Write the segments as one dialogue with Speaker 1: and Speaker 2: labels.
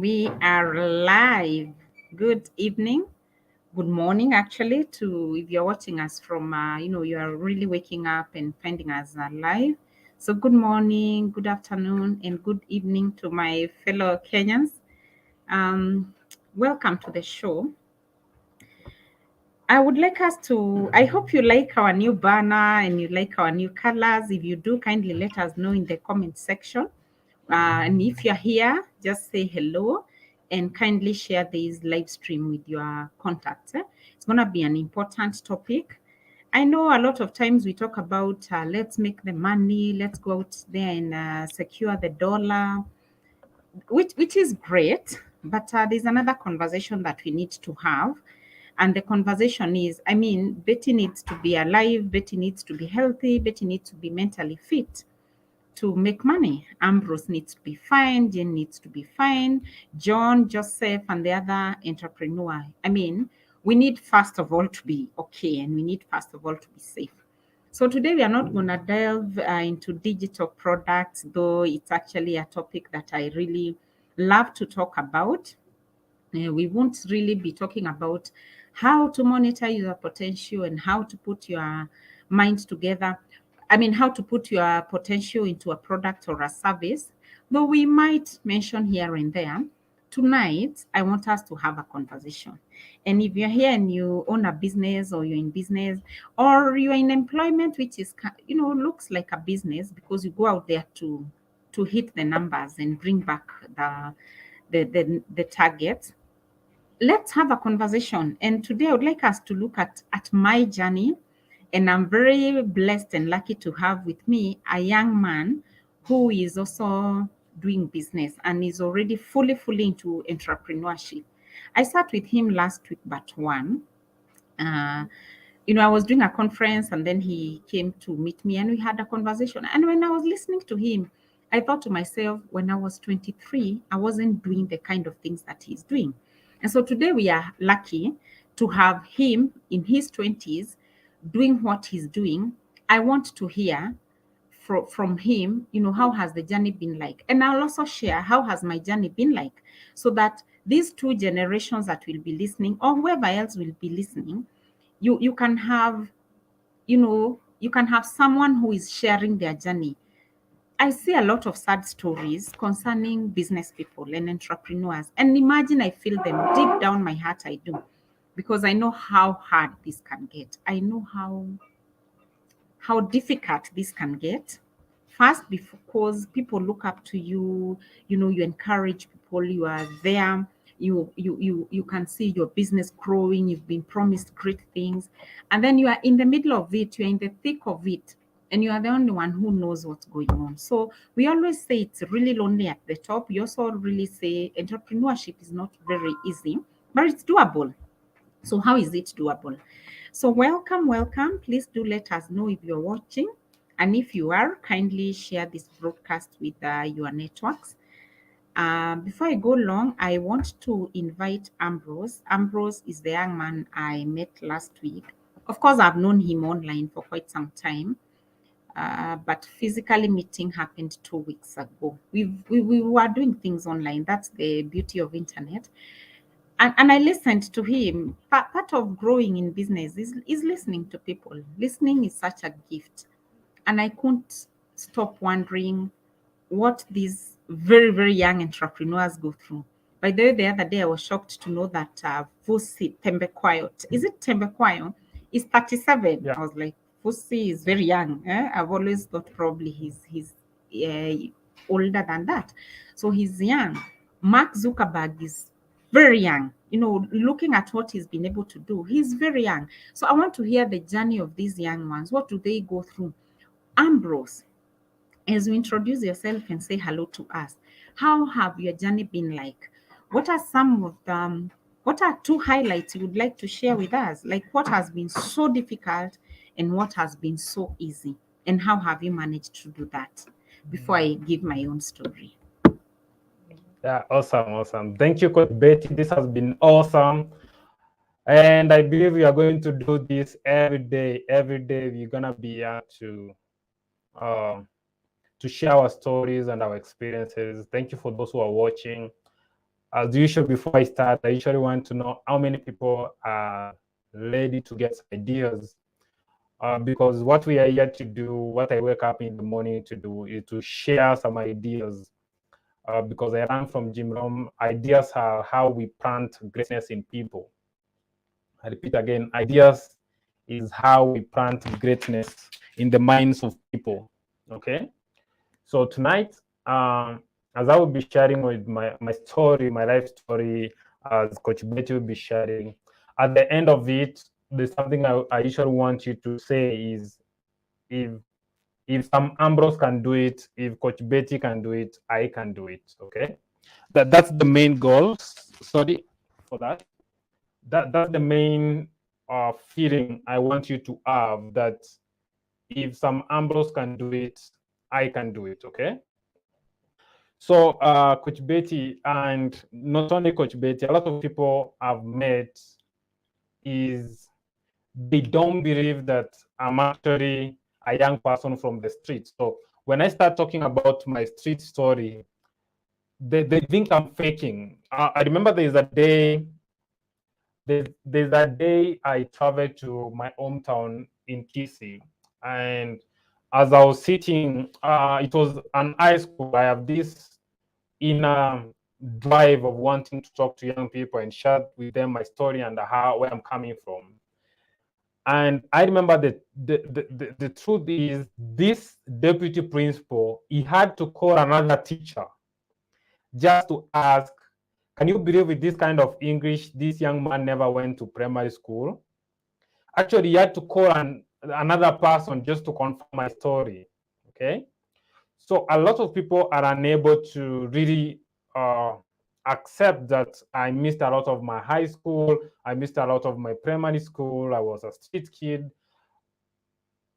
Speaker 1: We are live. Good evening, good morning, actually, to if you're watching us from, you are really waking up and finding us live. So, good morning, good afternoon, and good evening to my fellow Kenyans. Um, Welcome to the show. I would like us to, I hope you like our new banner and you like our new colors. If you do, kindly let us know in the comment section. And if you're here, just say hello and kindly share this live stream with your contacts. It's going to be an important topic. I know a lot of times we talk about let's make the money, let's go out there and secure the dollar, which is great. But there's another conversation that we need to have. And the conversation is, Betty needs to be alive, Betty needs to be healthy, Betty needs to be mentally fit to make money. Ambrose needs to be fine, Jane needs to be fine, John, Joseph, and the other entrepreneur. We need first of all to be okay, and we need first of all to be safe. So today we are not going to delve into digital products, though it's actually a topic that I really love to talk about. We won't really be talking about how to monitor your potential and how to put your mind together. How to put your potential into a product or a service, though we might mention here and there. Tonight, I want us to have a conversation. And if you're here and you own a business or you're in business or you're in employment, which is, looks like a business because you go out there to hit the numbers and bring back the targets, let's have a conversation. And today I would like us to look at my journey. And I'm very blessed and lucky to have with me a young man who is also doing business and is already fully into entrepreneurship. I sat with him last week, but one. Uh, I was doing a conference and then he came to meet me and we had a conversation. And when I was listening to him, I thought to myself, when I was 23, I wasn't doing the kind of things that he's doing. And so today we are lucky to have him in his 20s doing what he's doing. I want to hear from him, how has the journey been like? And I'll also share how has my journey been like, so that these two generations that will be listening or whoever else will be listening, you can have, you can have someone who is sharing their journey. I see a lot of sad stories concerning business people and entrepreneurs. And imagine I feel them deep down my heart, I do. Because I know how hard this can get. I know how difficult this can get. First, because people look up to you, you encourage people, you are there, you can see your business growing, you've been promised great things, and then you are in the middle of it, you're in the thick of it, and you are the only one who knows what's going on. So we always say it's really lonely at the top. We also really say entrepreneurship is not very easy, but it's doable. So how is it doable? So welcome. Please do let us know if you're watching. And if you are, kindly share this broadcast with your networks. Before I go long, I want to invite Ambrose. Ambrose is the young man I met last week. Of course, I've known him online for quite some time, but physically meeting happened 2 weeks ago. We were doing things online. That's the beauty of internet. And I listened to him. Part of growing in business is listening to people. Listening is such a gift. And I couldn't stop wondering what these very, very young entrepreneurs go through. By the way, the other day I was shocked to know that Vusi Tembekwayo, is it Tembekwayo, is 37.
Speaker 2: Yeah.
Speaker 1: I was like, Vusi is very young. I've always thought probably he's older than that. So he's young. Mark Zuckerberg is very young. Looking at what he's been able to do, he's very young. So I want to hear the journey of these young ones. What do they go through? Ambrose, as you introduce yourself and say hello to us, how have your journey been like? What are some of them? What are two highlights you would like to share with us? Like what has been so difficult and what has been so easy? And how have you managed to do that? Before I give my own story.
Speaker 2: Yeah, awesome. Thank you, Coach Betty. This has been awesome. And I believe we are going to do this every day. Every day we're gonna be here to share our stories and our experiences. Thank you for those who are watching. As usual, before I start, I usually want to know how many people are ready to get ideas. Because what we are here to do, what I wake up in the morning to do, is to share some ideas. Because I learned from Jim Rohn, ideas are how we plant greatness in people. I repeat again, ideas is how we plant greatness in the minds of people. Okay. So tonight, as I will be sharing with my story, my life story, as Coach Betty will be sharing, at the end of it, there's something I usually want you to say is, if some Ambrose can do it, if Coach Betty can do it, I can do it. Okay, that's the main goal. Sorry for that. That's the main feeling I want you to have, that if some Ambrose can do it, I can do it. Okay. So, Coach Betty, and not only Coach Betty, a lot of people I've met is they don't believe that I'm actually a young person from the street. So when I start talking about my street story, they think I'm faking. I remember there's a day I traveled to my hometown in Kisi, and as I was sitting, it was an high school. I have this inner drive of wanting to talk to young people and share with them my story and where I'm coming from. And I remember that the truth is, this deputy principal, he had to call another teacher just to ask, can you believe with this kind of English, this young man never went to primary school? Actually, he had to call another person just to confirm my story. Okay. So a lot of people are unable to really accept that I missed a lot of my high school, I missed a lot of my primary school, I was a street kid.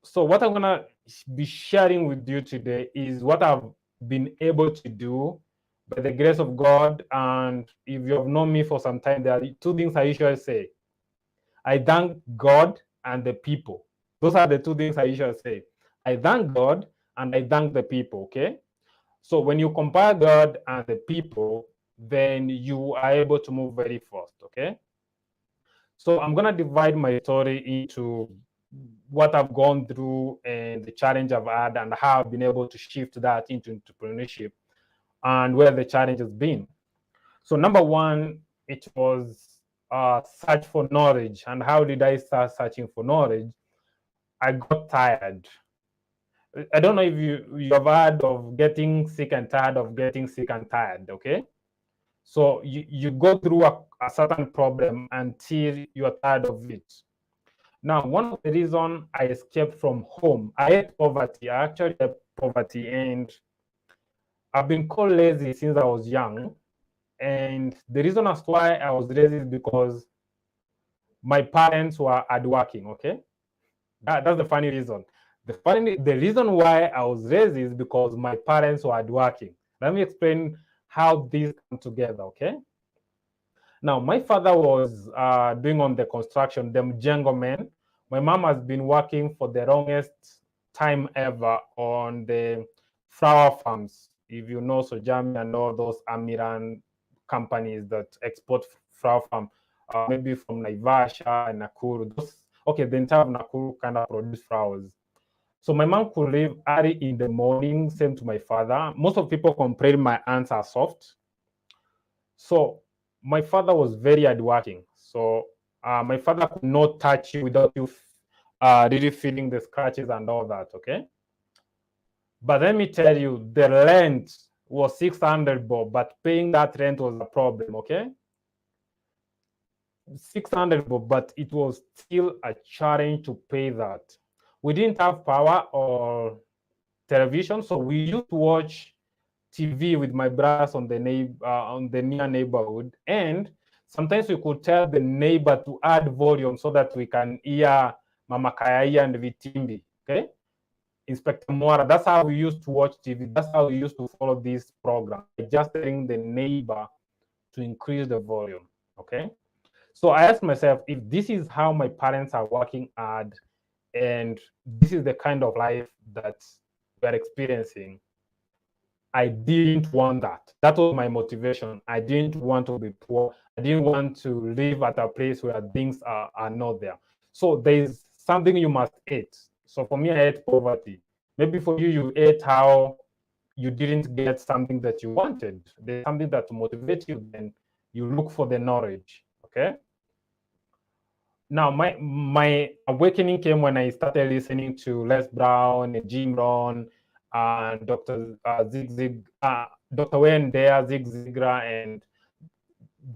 Speaker 2: So what I'm gonna be sharing with you today is what I've been able to do by the grace of God. And if you have known me for some time, there are two things I usually say. I thank God and the people. Those are the two things I usually say. I thank God and I thank the people, okay? So when you compare God and the people, then you are able to move very fast, okay? So I'm going to divide my story into what I've gone through and the challenge I've had and how I've been able to shift that into entrepreneurship and where the challenge has been. So number one, it was search for knowledge. And how did I start searching for knowledge? I got tired. I don't know if you have heard of getting sick and tired of getting sick and tired, okay? So you go through a certain problem until you are tired of it. Now, one of the reasons I escaped from home, I hate poverty. I actually hate poverty, and I've been called lazy since I was young. And the reason as why I was lazy is because my parents were hardworking, okay? That's the funny reason. The reason why I was lazy is because my parents were hardworking. Let me explain how these come together, okay? Now, my father was doing on the construction, the mjengo man. My mom has been working for the longest time ever on the flower farms. If you know Sojami and all those Amiran companies that export flower farm, maybe from Naivasha and Nakuru. The entire Nakuru kind of produce flowers. So my mom could leave early in the morning, same to my father. Most of people complain my hands are soft. So my father was very hardworking. So my father could not touch you without you really feeling the scratches and all that, okay? But let me tell you, the rent was 600 bob, but paying that rent was a problem, okay? 600 bob, but it was still a challenge to pay that. We didn't have power or television, so we used to watch TV with my brothers on the near neighborhood, and sometimes we could tell the neighbor to add volume so that we can hear Mama Kaya and Vitimbi. Okay, Inspector Mwaura. That's how we used to watch TV. That's how we used to follow this program. Just telling the neighbor to increase the volume. Okay. So I asked myself, if this is how my parents are working hard, and this is the kind of life that we're experiencing, I didn't want that. That was my motivation. I didn't want to be poor. I didn't want to live at a place where things are not there. So there's something you must hate. So for me, I hate poverty. Maybe for you, you hate how you didn't get something that you wanted. There's something that motivates you, then you look for the knowledge. Okay. Now, my awakening came when I started listening to Les Brown and Jim Rohn and Dr. Wayne Dyer, Zig Ziglar, and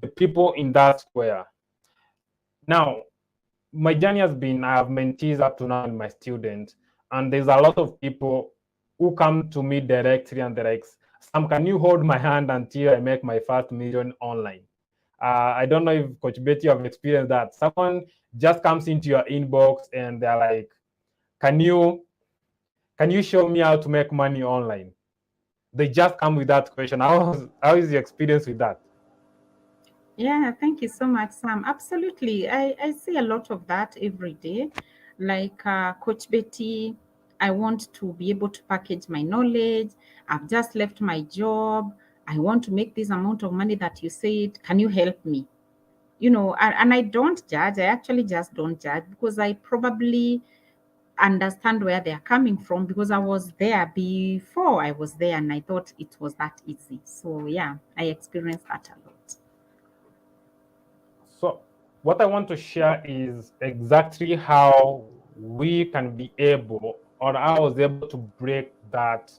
Speaker 2: the people in that square. Now, my journey has been, I have mentees up to now and my students, and there's a lot of people who come to me directly and they're like, Sam, can you hold my hand until I make my first million online? I don't know if Coach Betty have experienced that. Someone just comes into your inbox and they're like, can you show me how to make money online? They just come with that question. How is your experience with that?
Speaker 1: Yeah, thank you so much, Sam. Absolutely. I see a lot of that every day. Like Coach Betty, I want to be able to package my knowledge. I've just left my job. I want to make this amount of money that you said. Can you help me? And I don't judge. I actually just don't judge because I probably understand where they're coming from because I was there before I was there and I thought it was that easy. So, yeah, I experienced that a lot.
Speaker 2: So what I want to share is exactly how we can be able, or I was able to break that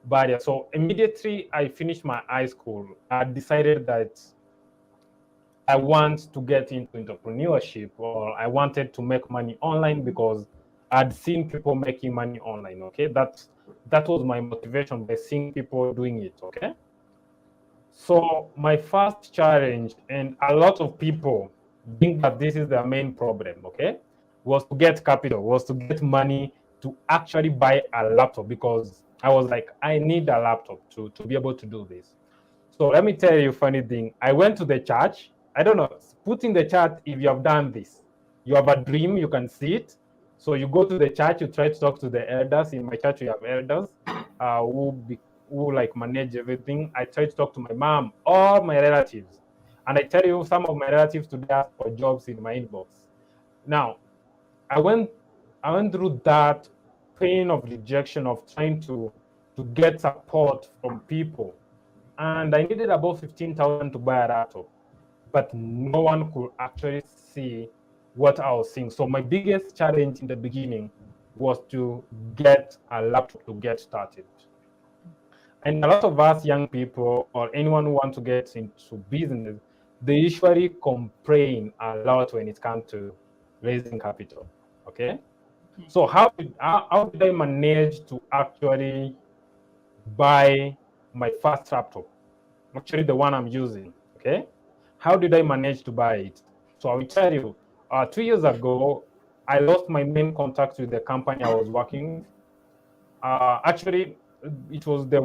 Speaker 2: barrier. So immediately I finished my high school, I decided that I want to get into entrepreneurship, or I wanted to make money online because I'd seen people making money online. Okay, that was my motivation, by seeing people doing it. Okay, so my first challenge, and a lot of people think that this is their main problem, okay, was to get capital, was to get money to actually buy a laptop, because I was like, I need a laptop to be able to do this. So let me tell you a funny thing. I went to the church. I don't know, put in the chat if you have done this. You have a dream, you can see it. So you go to the church, you try to talk to the elders. In my church, we have elders who like manage everything. I try to talk to my mom, all my relatives. And I tell you, some of my relatives today ask for jobs in my inbox. Now, I went through that pain of rejection, of trying to get support from people. And I needed about 15,000 to buy a laptop, but no one could actually see what I was seeing. So my biggest challenge in the beginning was to get a laptop to get started. And a lot of us young people, or anyone who wants to get into business, they usually complain a lot when it comes to raising capital. Okay. So how did I manage to actually buy my first laptop? Actually, the one I'm using. Okay. How did I manage to buy it? So I will tell you, 2 years ago, I lost my main contact with the company I was working with. Actually, it was the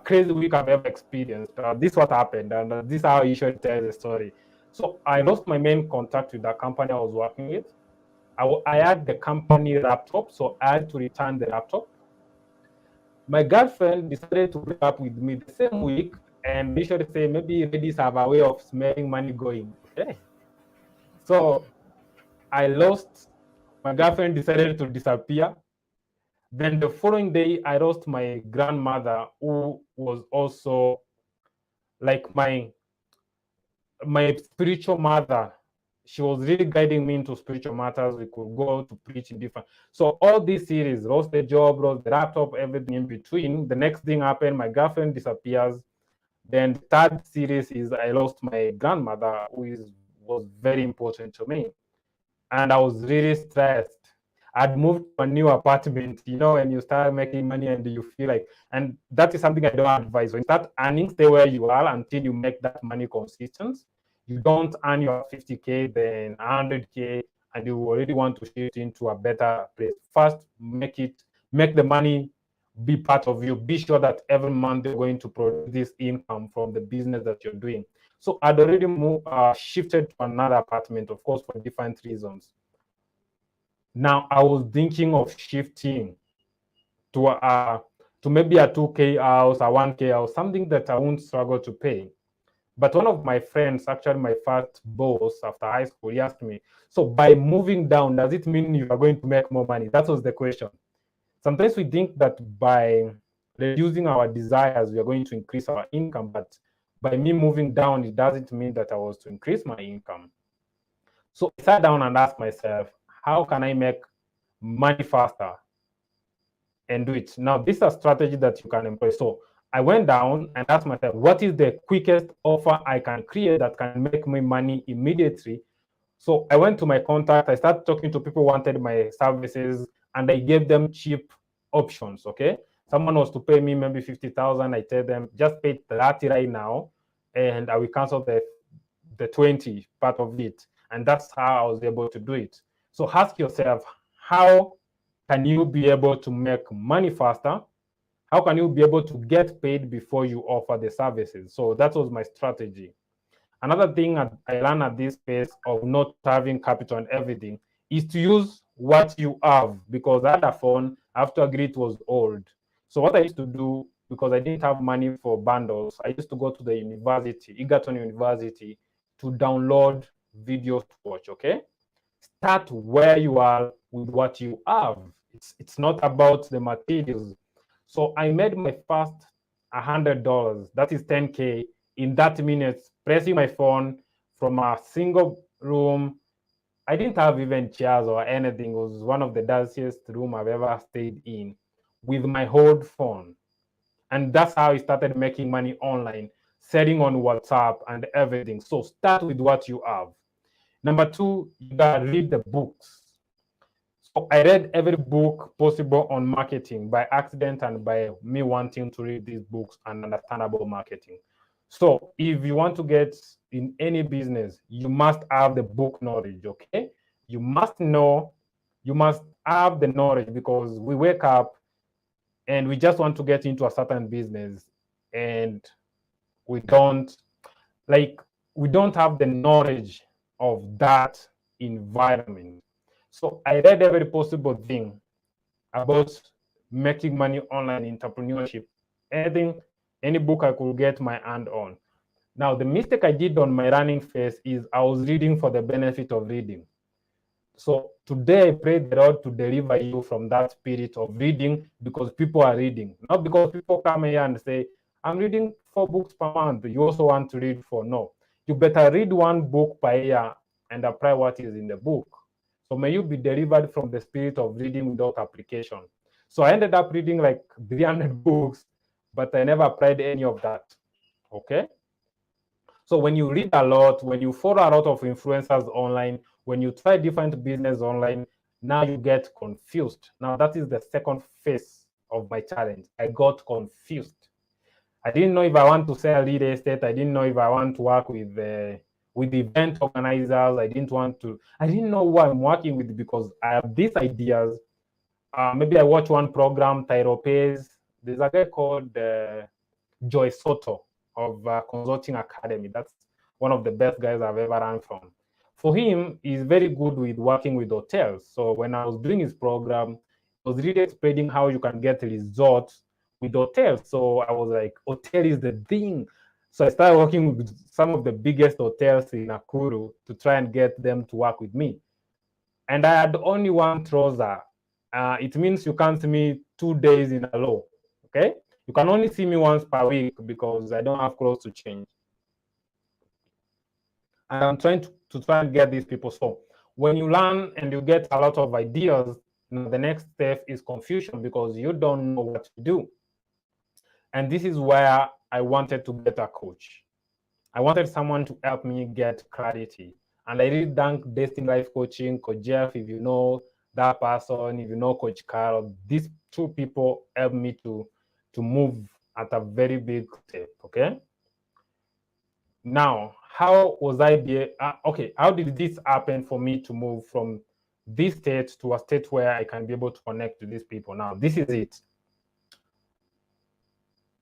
Speaker 2: crazy week I've ever experienced. This what happened, and this is how I usually tell the story. So I lost my main contact with the company I was working with. I had the company laptop, so I had to return the laptop. My girlfriend decided to break up with me the same week, and they usually say maybe ladies have a way of smelling money going. Okay, so I lost. My girlfriend decided to disappear. Then the following day, I lost my grandmother, who was also like my spiritual mother. She was really guiding me into spiritual matters. We could go to preach in different. So all these series, lost the job, lost the laptop, everything in between. The next thing happened, my girlfriend disappears. Then the third series is I lost my grandmother, was very important to me. And I was really stressed. I'd moved to a new apartment, when you start making money and you feel like, and that is something I don't advise. When you start earning, stay where you are until you make that money consistent. You don't earn your 50K, then 100K, and you already want to shift into a better place. First, make the money be part of you. Be sure that every month you're going to produce this income from the business that you're doing. So I'd already shifted to another apartment, of course, for different reasons. Now I was thinking of shifting to to maybe a 2K house, a 1K house, something that I won't struggle to pay. But one of my friends, actually my first boss after high school, he asked me, so by moving down, does it mean you are going to make more money? That was the question. Sometimes we think that by reducing our desires, we are going to increase our income, but by me moving down, it doesn't mean that I was to increase my income. So I sat down and asked myself, how can I make money faster and do it? Now, this is a strategy that you can employ. So I went down and asked myself, what is the quickest offer I can create that can make me money immediately? So I went to my contact, I started talking to people who wanted my services, and I gave them cheap options, okay? Someone was to pay me maybe 50,000, I tell them, just pay 30 right now, and I will cancel the 20 part of it. And that's how I was able to do it. So ask yourself, how can you be able to make money faster? How can you be able to get paid before you offer the services? So that was my strategy. Another thing I learned at this phase of not having capital and everything is to use what you have, because I had a phone, I have to agree it was old. So what I used to do, because I didn't have money for bundles, I used to go to the university, Egerton University, to download videos to watch, okay? Start where you are with what you have. It's not about the materials. So I made my first $100, that is 10K, in that minutes, pressing my phone from a single room. I didn't have even chairs or anything. It was one of the diciest room I've ever stayed in with my old phone. And that's how I started making money online, selling on WhatsApp and everything. So start with what you have. Number two, you gotta read the books. So I read every book possible on marketing by accident and by me wanting to read these books and understandable marketing. So if you want to get in any business, you must have the book knowledge, okay? You must know, you must have the knowledge, because we wake up and we just want to get into a certain business and we don't we don't have the knowledge of that environment. So I read every possible thing about making money online, entrepreneurship, anything, any book I could get my hand on. Now, the mistake I did on my running phase is I was reading for the benefit of reading. So today I pray the Lord to deliver you from that spirit of reading because people are reading, not because people come here and say, I'm reading 4 books per month. You also want to read 4. No, you better read 1 book per year and apply what is in the book. So may you be delivered from the spirit of reading without application. So I ended up reading like 300 books, but I never applied any of that. Okay. So when you read a lot, when you follow a lot of influencers online, when you try different business online, now you get confused. Now that is the second phase of my challenge. I got confused. I didn't know if I want to sell real estate. I didn't know if I want to work with event organizers. I didn't know who I'm working with, because I have these ideas. Maybe I watch one program, Tyro Pays. There's a guy called Joy Soto of Consulting Academy. That's one of the best guys I've ever run from. For him, he's very good with working with hotels. So when I was doing his program, I was really explaining how you can get results with hotels. So I was like, hotel is the thing. So I started working with some of the biggest hotels in Nakuru to try and get them to work with me. And I had only one trouser. It means you can't see me 2 days in a row. Okay? You can only see me once per week because I don't have clothes to change. And I'm trying to try and get these people. So when you learn and you get a lot of ideas, the next step is confusion because you don't know what to do. And this is where I wanted to get a coach. I wanted someone to help me get clarity. And I really thank Destiny Life Coaching, Coach Jeff, if you know that person, if you know Coach Carl, these 2 people helped me to move at a very big step, okay? Now, how was I how did this happen for me to move from this state to a state where I can be able to connect to these people? Now, this is it.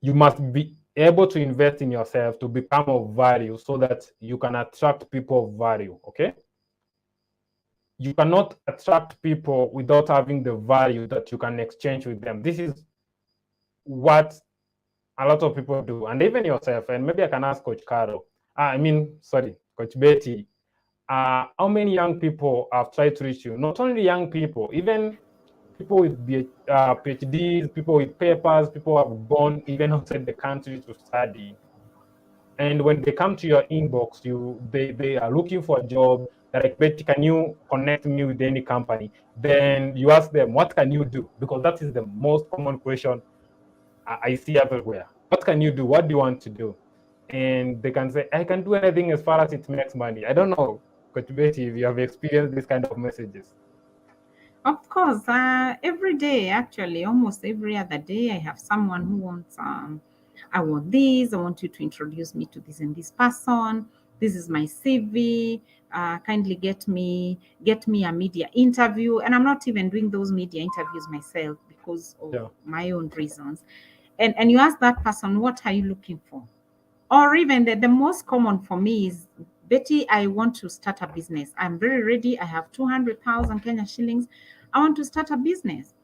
Speaker 2: You must be able to invest in yourself to become of value so that you can attract people of value, okay? You cannot attract people without having the value that you can exchange with them. This is what a lot of people do, and even yourself, and maybe I can ask Coach Caro, Coach Betty, how many young people have tried to reach you? Not only young people, even people with PhDs, people with papers, people who have gone even outside the country to study. And when they come to your inbox, they are looking for a job. They're like, Betty, can you connect me with any company? Then you ask them, what can you do? Because that is the most common question I see everywhere. What can you do? What do you want to do? And they can say, I can do anything as far as it makes money. I don't know, Coach Betty, if you have experienced this kind of messages.
Speaker 1: Of course, every day, actually, almost every other day, I have someone who wants, I want this, I want you to introduce me to this and this person. This is my CV. Kindly get me a media interview. And I'm not even doing those media interviews myself because of my own reasons. And you ask that person, what are you looking for? Or even the most common for me is, Betty, I want to start a business. I'm very ready. I have 200,000 Kenya shillings. I want to start a business.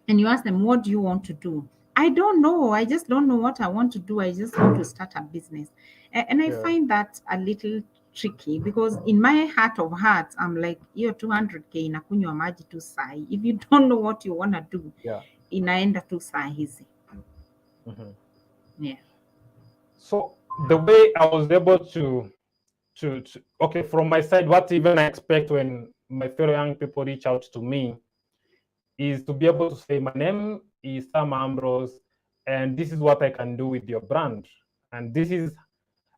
Speaker 1: And you ask them, what do you want to do? I don't know. I just don't know what I want to do. I just want to start a business. And I find that a little tricky because in my heart of hearts, I'm like, you're 200K inakunywa maji tu sai. If you don't know what you want to do, inaenda tu saa hizi. Yeah.
Speaker 2: So the way I was able to okay, from my side, what even I expect when my fellow young people reach out to me is to be able to say, my name is Sam Ambrose, and this is what I can do with your brand. And this is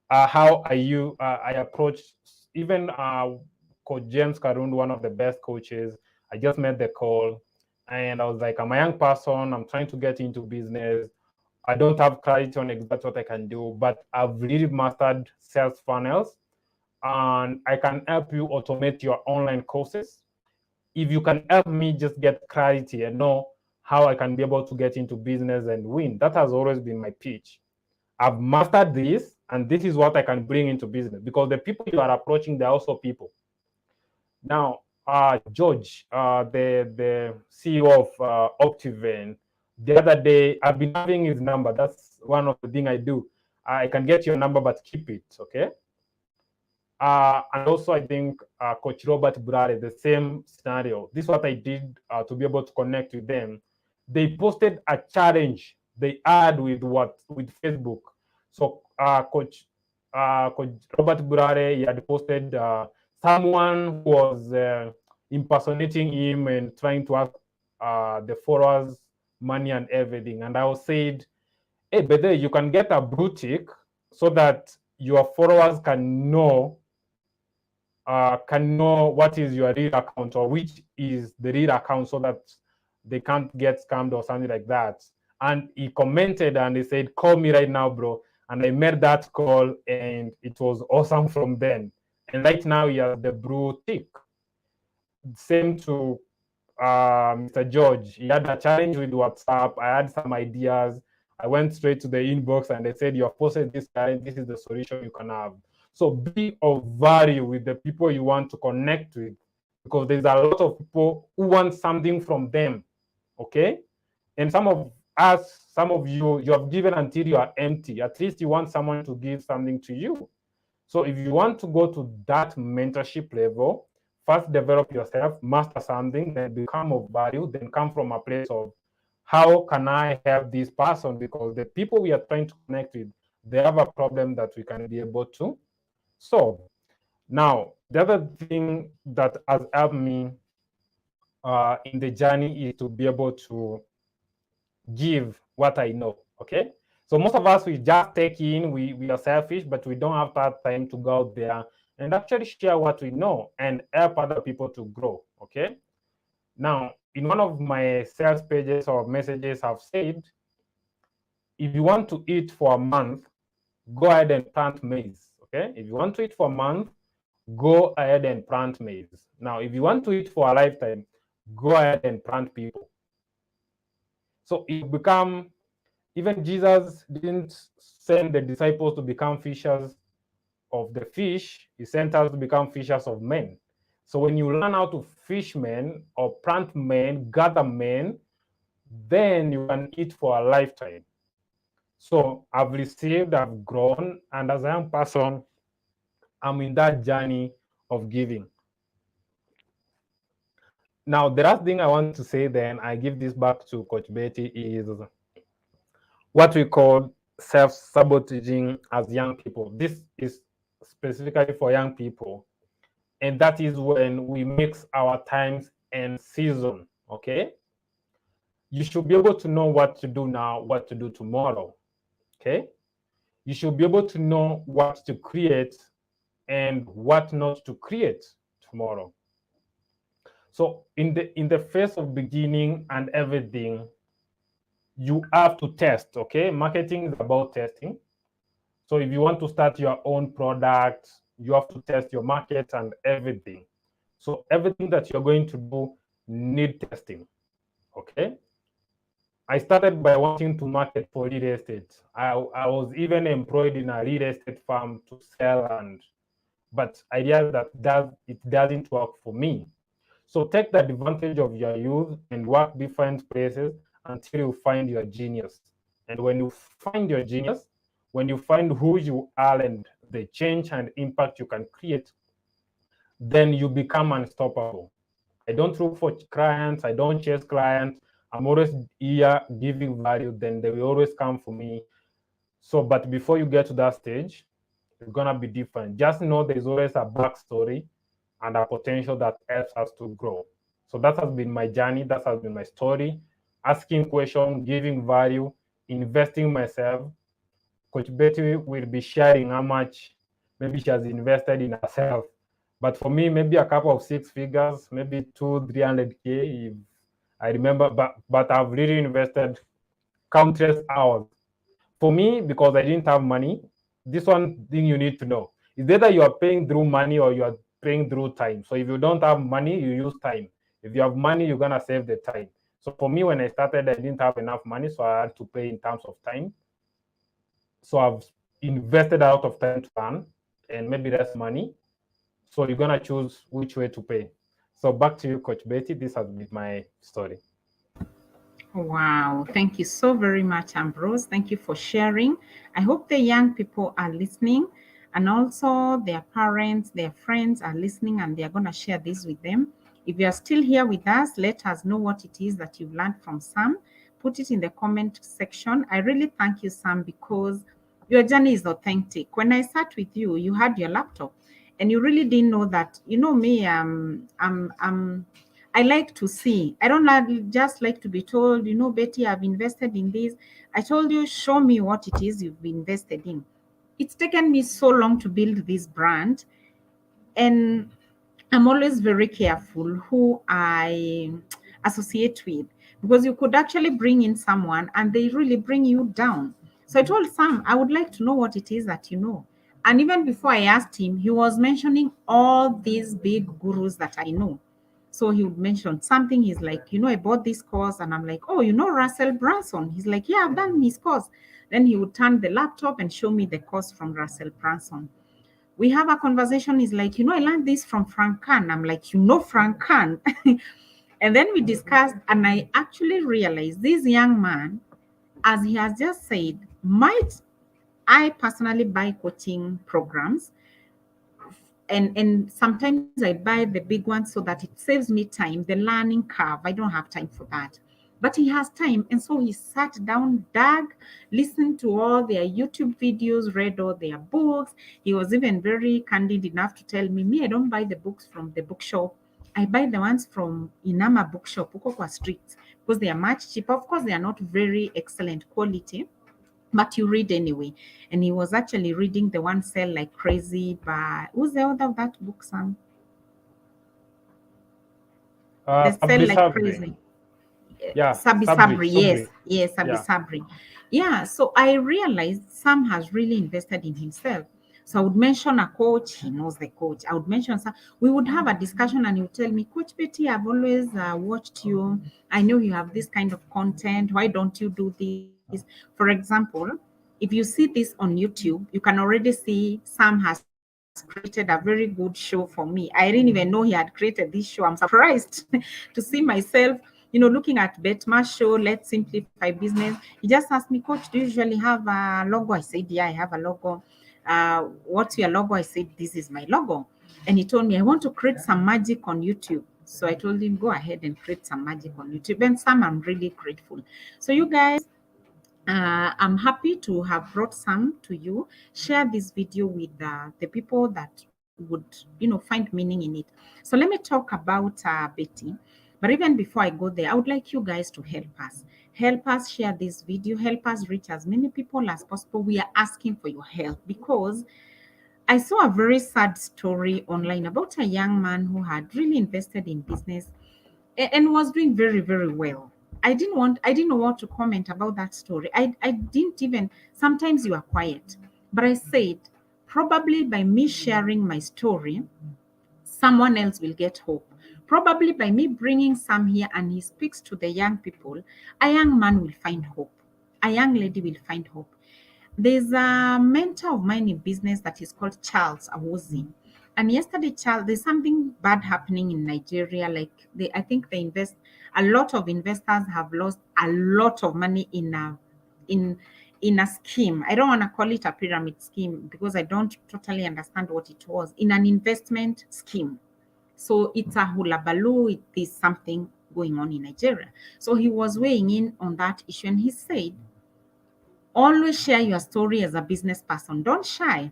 Speaker 2: how I approach even Coach James Karund, one of the best coaches. I just made the call, and I was like, I'm a young person. I'm trying to get into business. I don't have clarity on exactly what I can do, but I've really mastered sales funnels, and I can help you automate your online courses. If you can help me just get clarity and know how I can be able to get into business and win, that has always been my pitch. I've mastered this, and this is what I can bring into business, because the people you are approaching, they're also people. Now, George, the CEO of Optiven, the other day, I've been having his number. That's one of the things I do. I can get your number, but keep it, okay? And also, I think Coach Robert Burare, the same scenario. This is what I did to be able to connect with them. They posted a challenge they had with Facebook. So Coach Robert Burare, he had posted someone who was impersonating him and trying to ask the followers money and everything. And I was said, hey, but you can get a blue tick so that your followers can know what is your real account or which is the real account, so that they can't get scammed or something like that. And he commented and he said, call me right now, bro. And I made that call, and it was awesome from then. And right now he has the blue tick. Same to Mr. George. He had a challenge with WhatsApp. I had some ideas. I went straight to the inbox and they said, you have posted this challenge. This is the solution you can have. So be of value with the people you want to connect with, because there's a lot of people who want something from them, okay? And some of you have given until you are empty. At least you want someone to give something to you. So if you want to go to that mentorship level, first develop yourself, master something, then become of value, then come from a place of, how can I help this person? Because the people we are trying to connect with, they have a problem that we can be able to solve. Now, the other thing that has helped me in the journey is to be able to give what I know, okay? So most of us, we just take in, we are selfish, but we don't have that time to go out there and actually share what we know and help other people to grow, okay? Now, in one of my sales pages or messages, I've said, if you want to eat for a month, go ahead and plant maize, okay? If you want to eat for a month, go ahead and plant maize. Now, if you want to eat for a lifetime, go ahead and plant people. So it become, even Jesus didn't send the disciples to become fishers of the fish. He sent us to become fishers of men. So when you learn how to fish men or plant men, gather men, then you can eat for a lifetime. So I've received, I've grown, and as a young person, I'm in that journey of giving. Now, the last thing I want to say, then I give this back to Coach Betty, is what we call self-sabotaging as young people. This is specifically for young people, and that is when we mix our times and season. Okay, you should be able to know what to do now, what to do tomorrow. Okay, you should be able to know what to create and what not to create tomorrow. So in the phase of beginning and everything, you have to test. Okay, marketing is about testing. So if you want to start your own product, you have to test your market and everything. So everything that you're going to do need testing. Okay. I started by wanting to market for real estate. I was even employed in a real estate firm to sell, but I realized that it doesn't work for me. So take the advantage of your youth and work different places until you find your genius. And when you find your genius, when you find who you are and the change and impact you can create, then you become unstoppable. I don't look for clients, I don't chase clients. I'm always here giving value, then they will always come for me. So, but before you get to that stage, it's gonna be different. Just know there's always a backstory and a potential that helps us to grow. So that has been my journey, that has been my story. Asking questions, giving value, investing myself. Coach Betty will be sharing how much maybe she has invested in herself. But for me, maybe a couple of six figures, maybe 300K, if I remember. But I've really invested countless hours. For me, because I didn't have money, this one thing you need to know is either you are paying through money or you are paying through time. So if you don't have money, you use time. If you have money, you're gonna save the time. So for me, when I started, I didn't have enough money, so I had to pay in terms of time. So I've invested a lot of time to earn and maybe less money. So you're gonna choose which way to pay. So back to you, Coach Betty. This has been my story.
Speaker 1: Wow, thank you so very much, Ambrose. Thank you for sharing. I hope the young people are listening, and also their parents, their friends are listening, and they are going to share this with them. If you are still here with us, let us know what it is that you've learned from Sam. Put it in the comment section. I really thank you, Sam, because your journey is authentic. When I sat with you, you had your laptop, and you really didn't know that. You know me, I like to see. I don't just like to be told, you know, Betty, I've invested in this. I told you, show me what it is you've invested in. It's taken me so long to build this brand, and I'm always very careful who I associate with, because you could actually bring in someone and they really bring you down. So I told Sam, I would like to know what it is that you know. And even before I asked him, he was mentioning all these big gurus that I know. So he would mention something. He's like, you know, I bought this course. And I'm like, oh, you know, Russell Brunson. He's like, yeah, I've done his course. Then he would turn the laptop and show me the course from Russell Brunson. We have a conversation. He's like, you know, I learned this from Frank Khan. I'm like, you know, Frank Khan. And then we discussed, and I actually realized this young man, as he has just said, might I personally buy coaching programs, and sometimes I buy the big ones so that it saves me time, the learning curve. I don't have time for that. But he has time. And so he sat down, dug, listened to all their YouTube videos, read all their books. He was even very candid enough to tell me, I don't buy the books from the bookshop. I buy the ones from Inama Bookshop, Ukokwa Street, because they are much cheaper. Of course, they are not very excellent quality, but you read anyway. And he was actually reading the one Sell Like Crazy by, who's the author of that book, Sam? The Sell
Speaker 2: Sabri
Speaker 1: Like
Speaker 2: Sabri.
Speaker 1: Crazy.
Speaker 2: Yeah,
Speaker 1: Sabi
Speaker 2: Sabri,
Speaker 1: Sabri, yes,
Speaker 2: Sabri.
Speaker 1: yes, Sabi
Speaker 2: Yeah.
Speaker 1: Sabri. Yeah, so I realized Sam has really invested in himself. So I would mention a coach, he knows the coach. I would mention some, we would have a discussion and he would tell me, Coach Betty, I've always watched you. I know you have this kind of content. Why don't you do this? For example, if you see this on YouTube, you can already see Sam has created a very good show for me. I didn't even know he had created this show. I'm surprised to see myself looking at Betma's show, Let's Simplify Business. He just asked me, Coach, do you usually have a logo? I said, yeah, I have a logo. What's your logo? I said, this is my logo. And he told me, I want to create some magic on YouTube. So I told him, go ahead and create some magic on YouTube. And some I'm really grateful. So you guys, I'm happy to have brought some to you. Share this video with the people that would, find meaning in it. So let me talk about Betty. But even before I go there, I would like you guys to help us. Help us share this video. Help us reach as many people as possible. We are asking for your help because I saw a very sad story online about a young man who had really invested in business and was doing very, very well. I didn't know what to comment about that story. I didn't even, sometimes you are quiet, but I said, probably by me sharing my story, someone else will get hope. Probably by me bringing Sam here and he speaks to the young people, a young man will find hope. A young lady will find hope. There's a mentor of mine in business that is called Charles Awozi. And yesterday, Charles, there's something bad happening in Nigeria. Like I think they invest, a lot of investors have lost a lot of money in in a scheme. I don't want to call it a pyramid scheme because I don't totally understand what it was. In an investment scheme. So it's a hula baloo. It is something going on in Nigeria. So he was weighing in on that issue and he said, always share your story as a business person. Don't shy.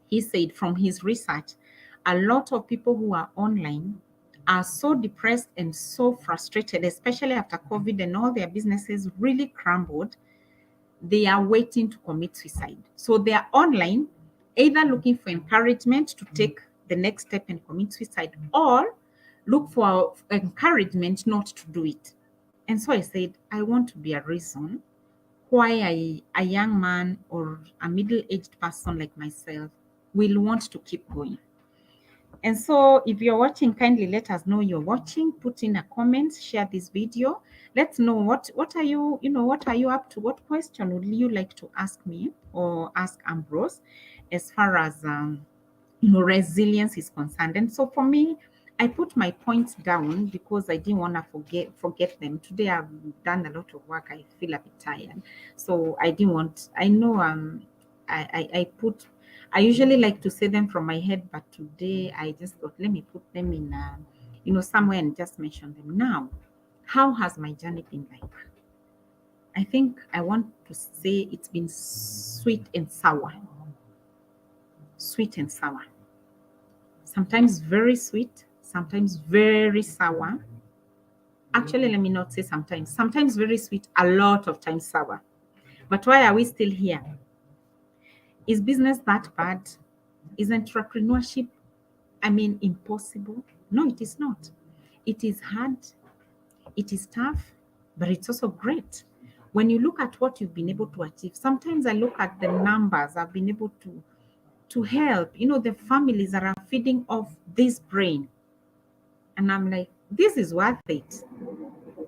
Speaker 1: He said from his research, a lot of people who are online are so depressed and so frustrated, especially after COVID and all their businesses really crumbled. They are waiting to commit suicide. So they are online, either looking for encouragement to take the next step and commit suicide, or look for encouragement not to do it. And so I said, I want to be a reason why a young man or a middle-aged person like myself will want to keep going. And so if you're watching, kindly let us know you're watching, put in a comment, share this video. Let's know what are you, what are you up to? What question would you like to ask me or ask Ambrose as far as resilience is concerned? And so for me, I put my points down because I didn't want to forget them. Today I've done a lot of work. I feel a bit tired. So I didn't want, I know I usually like to say them from my head, but today I just thought, let me put them in, somewhere and just mention them. Now, how has my journey been like? I think I want to say it's been sweet and sour. Sweet and sour. Sometimes very sweet, sometimes very sour. Actually, let me not say sometimes. Sometimes very sweet, a lot of times sour. But why are we still here? Is business that bad? Is entrepreneurship, impossible? No, it is not. It is hard, it is tough, but it's also great. When you look at what you've been able to achieve, sometimes I look at the numbers I've been able to help, the families that are feeding off this brain. And I'm like, this is worth it.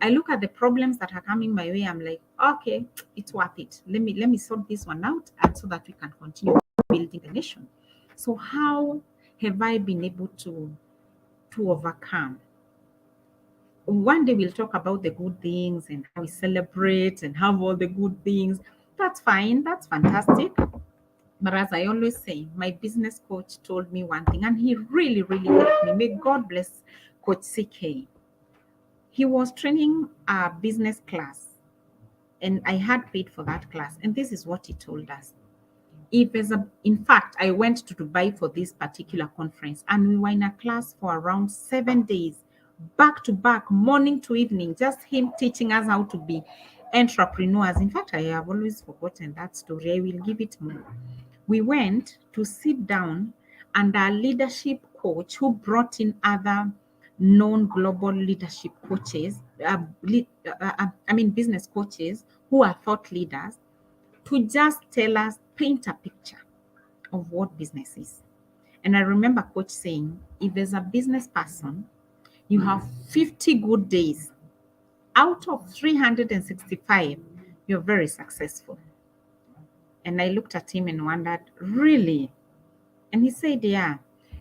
Speaker 1: I look at the problems that are coming my way. I'm like, okay, it's worth it. Let me sort this one out, and so that we can continue building the nation. So how have I been able to overcome? One day we'll talk about the good things and how we celebrate and have all the good things. That's fine. That's fantastic. But as I always say, my business coach told me one thing, and he really, really helped me. May God bless Coach CK. He was training a business class, and I had paid for that class. And this is what he told us. In fact, I went to Dubai for this particular conference, and we were in a class for around 7 days, back to back, morning to evening, just him teaching us how to be entrepreneurs. In fact, I have always forgotten that story. I will give it more. We went to sit down, and our leadership coach, who brought in other known global leadership coaches, business coaches who are thought leaders, to just tell us, paint a picture of what business is. And I remember coach saying, if there's a business person, you have 50 good days. Out of 365, you're very successful. And I looked at him and wondered, really? And he said, yeah.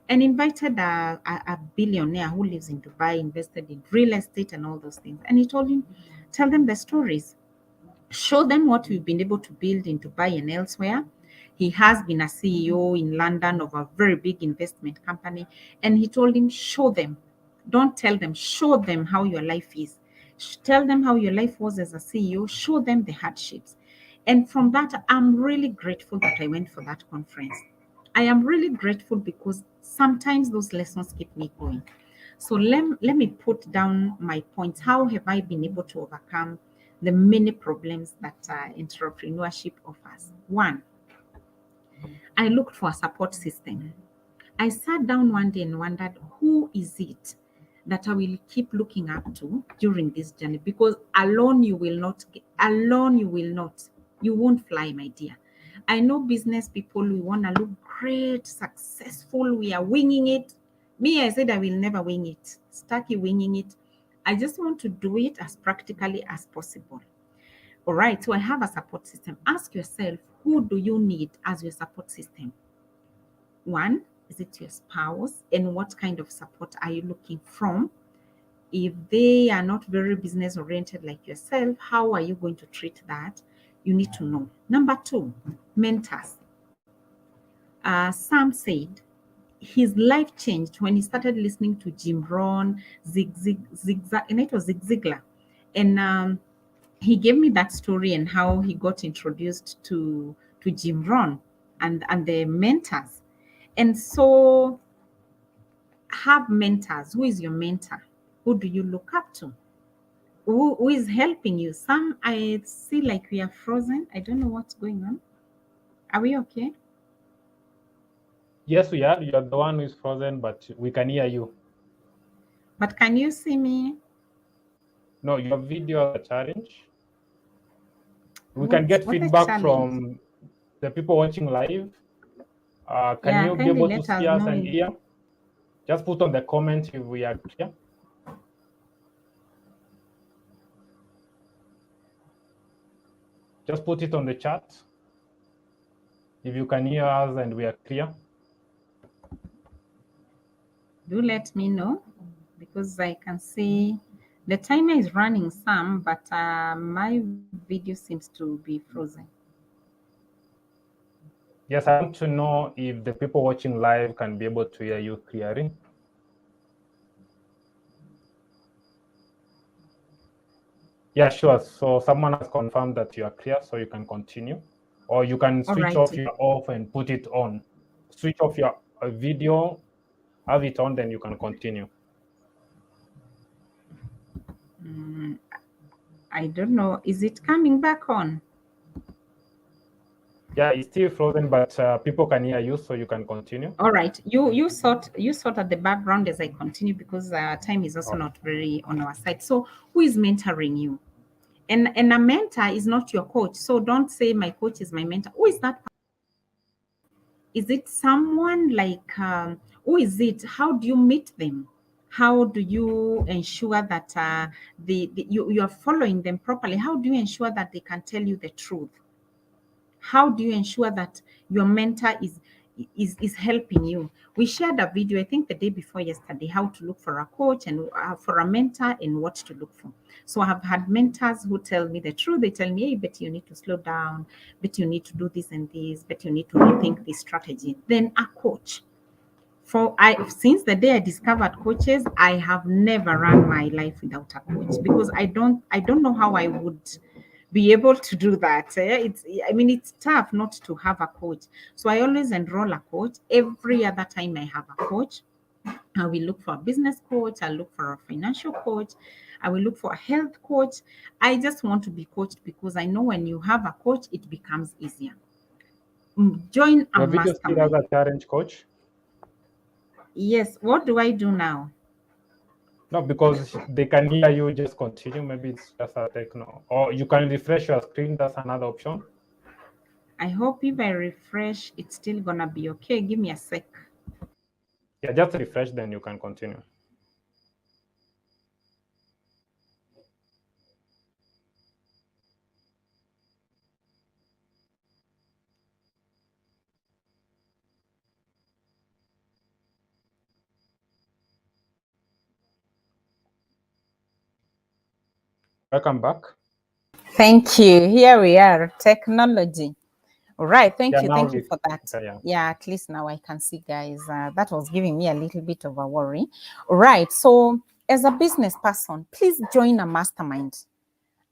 Speaker 1: and invited a billionaire who lives in Dubai, invested in real estate and all those things. And he told him, tell them the stories, show them what we've been able to build in Dubai and elsewhere. He has been a CEO in London of a very big investment company. And he told him, show them. Don't tell them, show them how your life is. Tell them how your life was as a CEO, show them the hardships. And from that, I'm really grateful that I went for that conference. I am really grateful because sometimes those lessons keep me going. So let me put down my points. How have I been able to overcome the many problems that entrepreneurship offers? One, I looked for a support system. I sat down one day and wondered, who is it that I will keep looking up to during this journey? Because alone you will not, alone you will not, you won't fly, my dear. I know business people, we want to look great, successful, we are winging it. Me, I said I will never wing it. Stucky winging it. I just want to do it as practically as possible. All right, so I have a support system. Ask yourself, who do you need as your support system? One, is it your spouse? And what kind of support are you looking from? If they are not very business oriented like yourself, how are you going to treat that? You need to know. Number two, mentors. Sam said his life changed when he started listening to Jim Rohn, Zigzag, and it was Zig Ziglar. And he gave me that story and how he got introduced to Jim Rohn and the mentors. And so have mentors. Who is your mentor? Who do you look up to? Who is helping you? Some I see like we are frozen. I don't know what's going on. Are we okay?
Speaker 2: Yes, we are. You're the one who is frozen, but we can hear you.
Speaker 1: But can you see me?
Speaker 2: No, your video is a challenge. We can get
Speaker 1: What a
Speaker 2: feedback
Speaker 1: challenge.
Speaker 2: from the people watching live. Can
Speaker 1: Yeah,
Speaker 2: you be
Speaker 1: kindly
Speaker 2: able to
Speaker 1: let
Speaker 2: see
Speaker 1: us
Speaker 2: us
Speaker 1: know
Speaker 2: and
Speaker 1: in.
Speaker 2: hear? Just put on the comment if we are clear. Just put it on the chat if you can hear us and we are clear.
Speaker 1: Do let me know because I can see the timer is running some, but my video seems to be frozen.
Speaker 2: Yes, I want to know if the people watching live can be able to hear you clearly. Yeah, sure. So someone has confirmed that you are clear, so you can continue. Or you can switch off your off and put it on. Switch off your video, have it on, then you can continue.
Speaker 1: I don't know. Is it coming back on?
Speaker 2: Yeah, it's still frozen, but people can hear you, so you can continue.
Speaker 1: All right. You sort at the background as I continue because time is also not very on our side. So who is mentoring you? And a mentor is not your coach. So don't say my coach is my mentor. Who is that? Is it someone like who is it? How do you meet them? How do you ensure that you are following them properly? How do you ensure that they can tell you the truth? How do you ensure that your mentor is helping you? We shared a video, I think the day before yesterday, how to look for a coach and for a mentor and what to look for. So I have had mentors who tell me the truth. They tell me, hey, but you need to slow down, but you need to do this and this, but you need to rethink this strategy. Then a coach. For I since the day I discovered coaches, I have never run my life without a coach because I don't know how I would be able to do that. It's tough not to have a coach. So I always enroll a coach. Every other time I have a coach, I will look for a business coach, I look for a financial coach, I will look for a health coach. I just want to be coached because I know when you have a coach, it becomes easier. Join a
Speaker 2: Your video still has
Speaker 1: mastermind.
Speaker 2: a challenge, coach.
Speaker 1: Yes, what do I do now?
Speaker 2: No, because they can hear you, just continue. Maybe it's just a techno. Or you can refresh your screen. That's another option.
Speaker 1: I hope if I refresh, it's still gonna be okay. Give me a sec.
Speaker 2: Yeah, just refresh, then you can continue. Welcome back.
Speaker 1: Thank you. Here we are, technology. All right. Thank you.
Speaker 2: Now
Speaker 1: Thank you for that.
Speaker 2: okay, yeah.
Speaker 1: Yeah, at least now I can see, guys. That was giving me a little bit of a worry. All right. So, as a business person, please join a mastermind.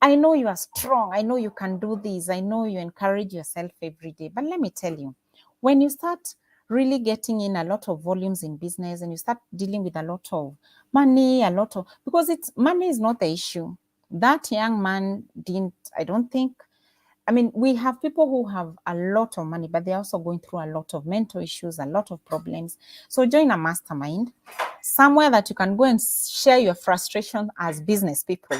Speaker 1: I know you are strong. I know you can do this. I know you encourage yourself every day. But let me tell you, when you start really getting in a lot of volumes in business and you start dealing with a lot of money, because money is not the issue. That young man didn't, I don't think, I mean, we have people who have a lot of money, but they're also going through a lot of mental issues, a lot of problems. So join a mastermind, somewhere that you can go and share your frustration as business people.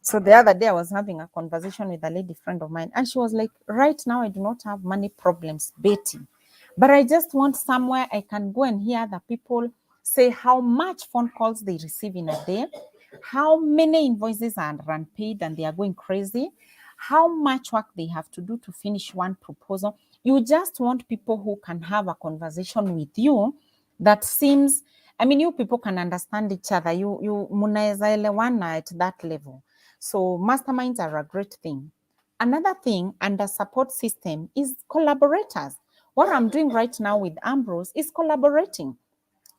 Speaker 1: So the other day I was having a conversation with a lady friend of mine, and she was like, right now I do not have money problems, Betty, but I just want somewhere I can go and hear the people say how much phone calls they receive in a day, how many invoices are unpaid and they are going crazy, how much work they have to do to finish one proposal. You just want people who can have a conversation with you that seems, I mean, you people can understand each other. You munaweza elewana at that level. So masterminds are a great thing. Another thing under support system is collaborators. What I'm doing right now with Ambrose is collaborating.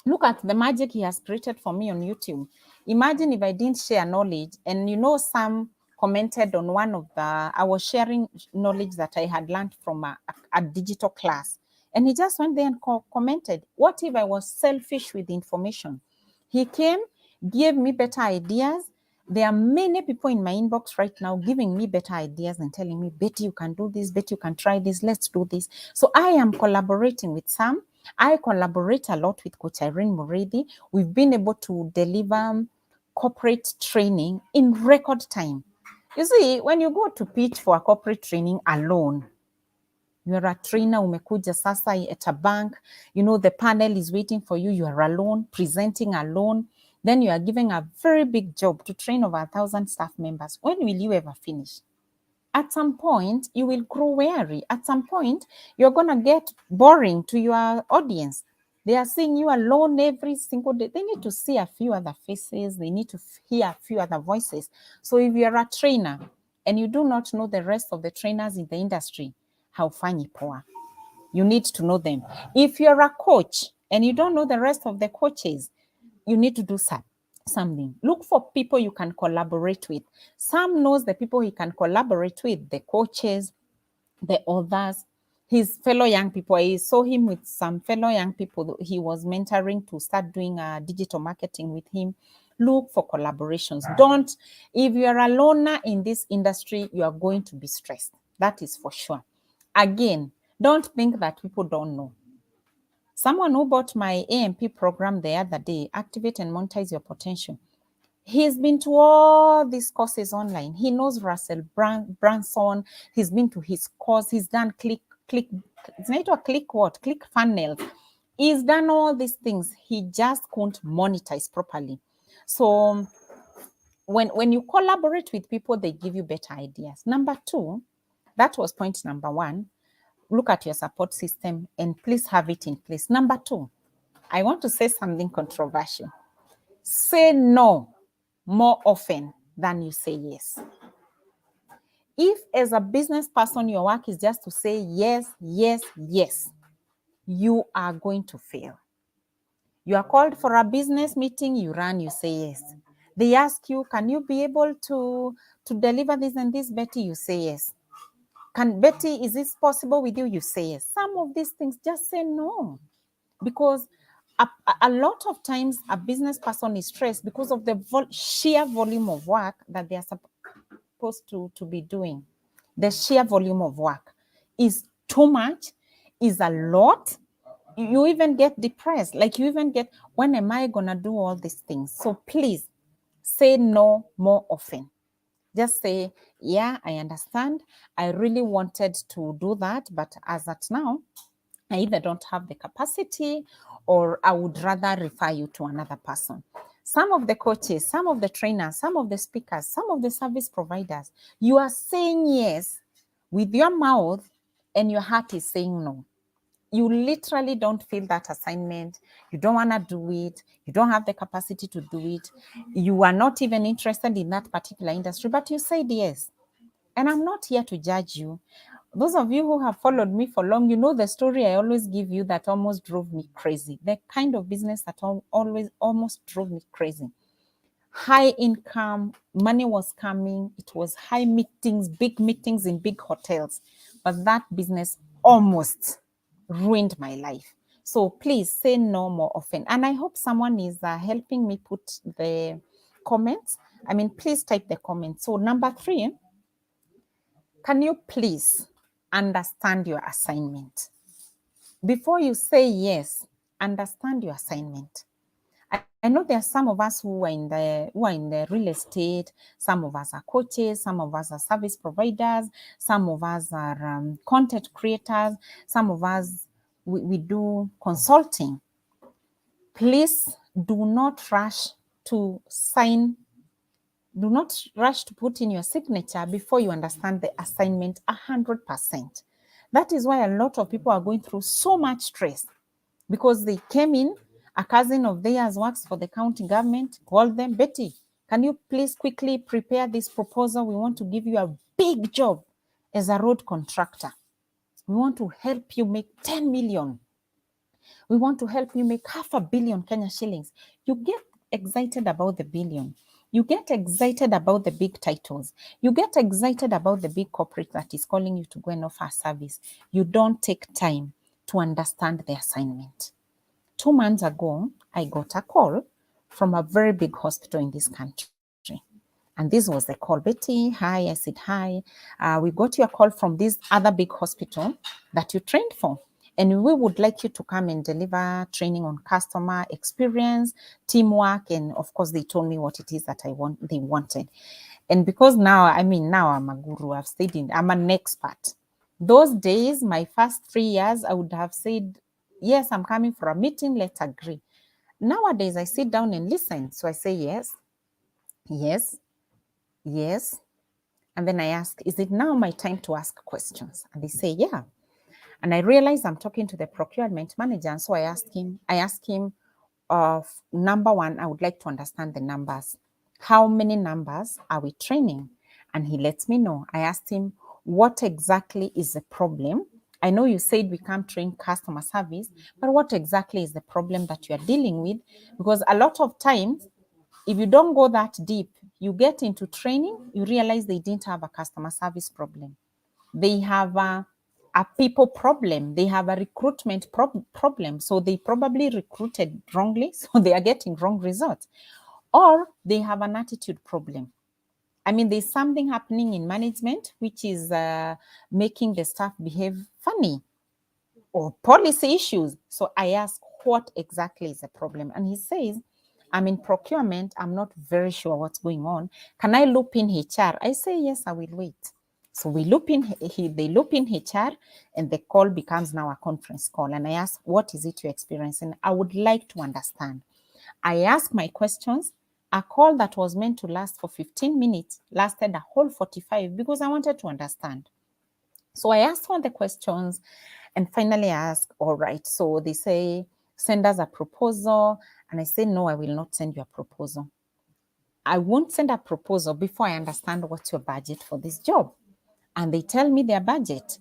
Speaker 1: Look at the magic he has created for me on YouTube. Imagine if I didn't share knowledge, and Sam commented on one of I was sharing knowledge that I had learned from a digital class. And he just went there and commented, what if I was selfish with information? He came, gave me better ideas. There are many people in my inbox right now giving me better ideas and telling me, Betty, you can do this, Betty, you can try this, let's do this. So I am collaborating with Sam. I collaborate a lot with Coach Irene Muridi. We've been able to deliver corporate training in record time. You see, when you go to pitch for a corporate training alone, you're a trainer, umekuja sasa at a bank, the panel is waiting for you, you are alone, presenting alone, then you are giving a very big job to train over 1,000 staff members. When will you ever finish? At some point, you will grow weary. At some point, you're going to get boring to your audience. They are seeing you alone every single day. They need to see a few other faces. They need to hear a few other voices. So if you're a trainer and you do not know the rest of the trainers in the industry, haufanyi poa. You need to know them. If you're a coach and you don't know the rest of the coaches, you need to do something. Look for people you can collaborate with. Sam knows the people he can collaborate with, the coaches, the others, his fellow young people. I saw him with some fellow young people he was mentoring to start doing digital marketing with him. Look for collaborations. Don't, if you're a loner in this industry, you are going to be stressed. That is for sure. Again, don't think that people don't know. Someone who bought my AMP program the other day, Activate and Monetize Your Potential, he's been to all these courses online. He knows Russell Branson. He's been to his course. He's done click. It's not a click what? Click funnels. He's done all these things. He just couldn't monetize properly. So when you collaborate with people, they give you better ideas. Number two, that was point number one. Look at your support system and please have it in place. Number two, I want to say something controversial. Say no more often than you say yes. If as a business person, your work is just to say yes, yes, yes, you are going to fail. You are called for a business meeting, you run, you say yes. They ask you, can you be able to deliver this and this, Betty? You say yes. Can Betty, is this possible with you? You say yes. Some of these things, just say no. Because a lot of times a business person is stressed because of the sheer volume of work that they are supposed to be doing. The sheer volume of work is too much, is a lot. You even get depressed. Like you even get, when am I going to do all these things? So please say no more often. Just say, yeah, I understand. I really wanted to do that, but as at now, I either don't have the capacity or I would rather refer you to another person. Some of the coaches, some of the trainers, some of the speakers, some of the service providers, you are saying yes with your mouth and your heart is saying no. you literally don't feel that assignment, you don't want to do it, you don't have the capacity to do it, you are not even interested in that particular industry, but you said yes. And I'm not here to judge you. Those of you who have followed me for long, you know the story I always give you that almost drove me crazy. The kind of business that always almost drove me crazy. High income, money was coming, it was high meetings, big meetings in big hotels. But that business almost ruined my life. So please say no more often. And I hope someone is helping me put the comments. I mean, please type the comments. So number 3, can you please understand your assignment? Before you say yes, understand your assignment. I know there are some of us who are in the real estate. Some of us are coaches. Some of us are service providers. Some of us are content creators. Some of us we do consulting. Please do not rush to sign. Do not rush to put in your signature before you understand the assignment 100%. That is why a lot of people are going through so much stress, because they came in, a cousin of theirs works for the county government, called them, Betty, can you please quickly prepare this proposal? We want to give you a big job as a road contractor. We want to help you make 10 million. We want to help you make 500 million Kenya shillings. You get excited about the billion. You get excited about the big titles. You get excited about the big corporate that is calling you to go and offer a service. You don't take time to understand the assignment. 2 months ago, I got a call from a very big hospital in this country. And this was the call. Betty, hi. I said, hi. We got your call from this other big hospital that you trained for. And we would like you to come and deliver training on customer experience, teamwork. And of course, they told me what it is that they wanted. And because now I'm a guru, I'm an expert. Those days, my first 3 years, I would have said, yes, I'm coming for a meeting, let's agree. Nowadays, I sit down and listen. So I say, yes, yes, yes. And then I ask, is it now my time to ask questions? And they say, yeah. And I realize I'm talking to the procurement manager. And so I ask him, number 1, I would like to understand the numbers. How many numbers are we training? And he lets me know. I asked him, what exactly is the problem? I know you said we can't train customer service, but what exactly is the problem that you are dealing with? Because a lot of times, if you don't go that deep, you get into training, you realize they didn't have a customer service problem. They have a people problem. They have a recruitment problem. So they probably recruited wrongly, so they are getting wrong results. Or they have an attitude problem. I mean, there's something happening in management which is making the staff behave funny, or policy issues. So I ask, what exactly is the problem? And he says, I'm in procurement. I'm not very sure what's going on. Can I loop in HR? I say, yes, I will wait. So they loop in HR, and the call becomes now a conference call. And I ask, what is it you're experiencing? I would like to understand. I ask my questions. A call that was meant to last for 15 minutes lasted a whole 45 because I wanted to understand. So I asked all the questions, and finally I asked, all right, so they say, send us a proposal. And I say, no, I will not send you a proposal. I won't send a proposal before I understand what's your budget for this job. And they tell me their budget.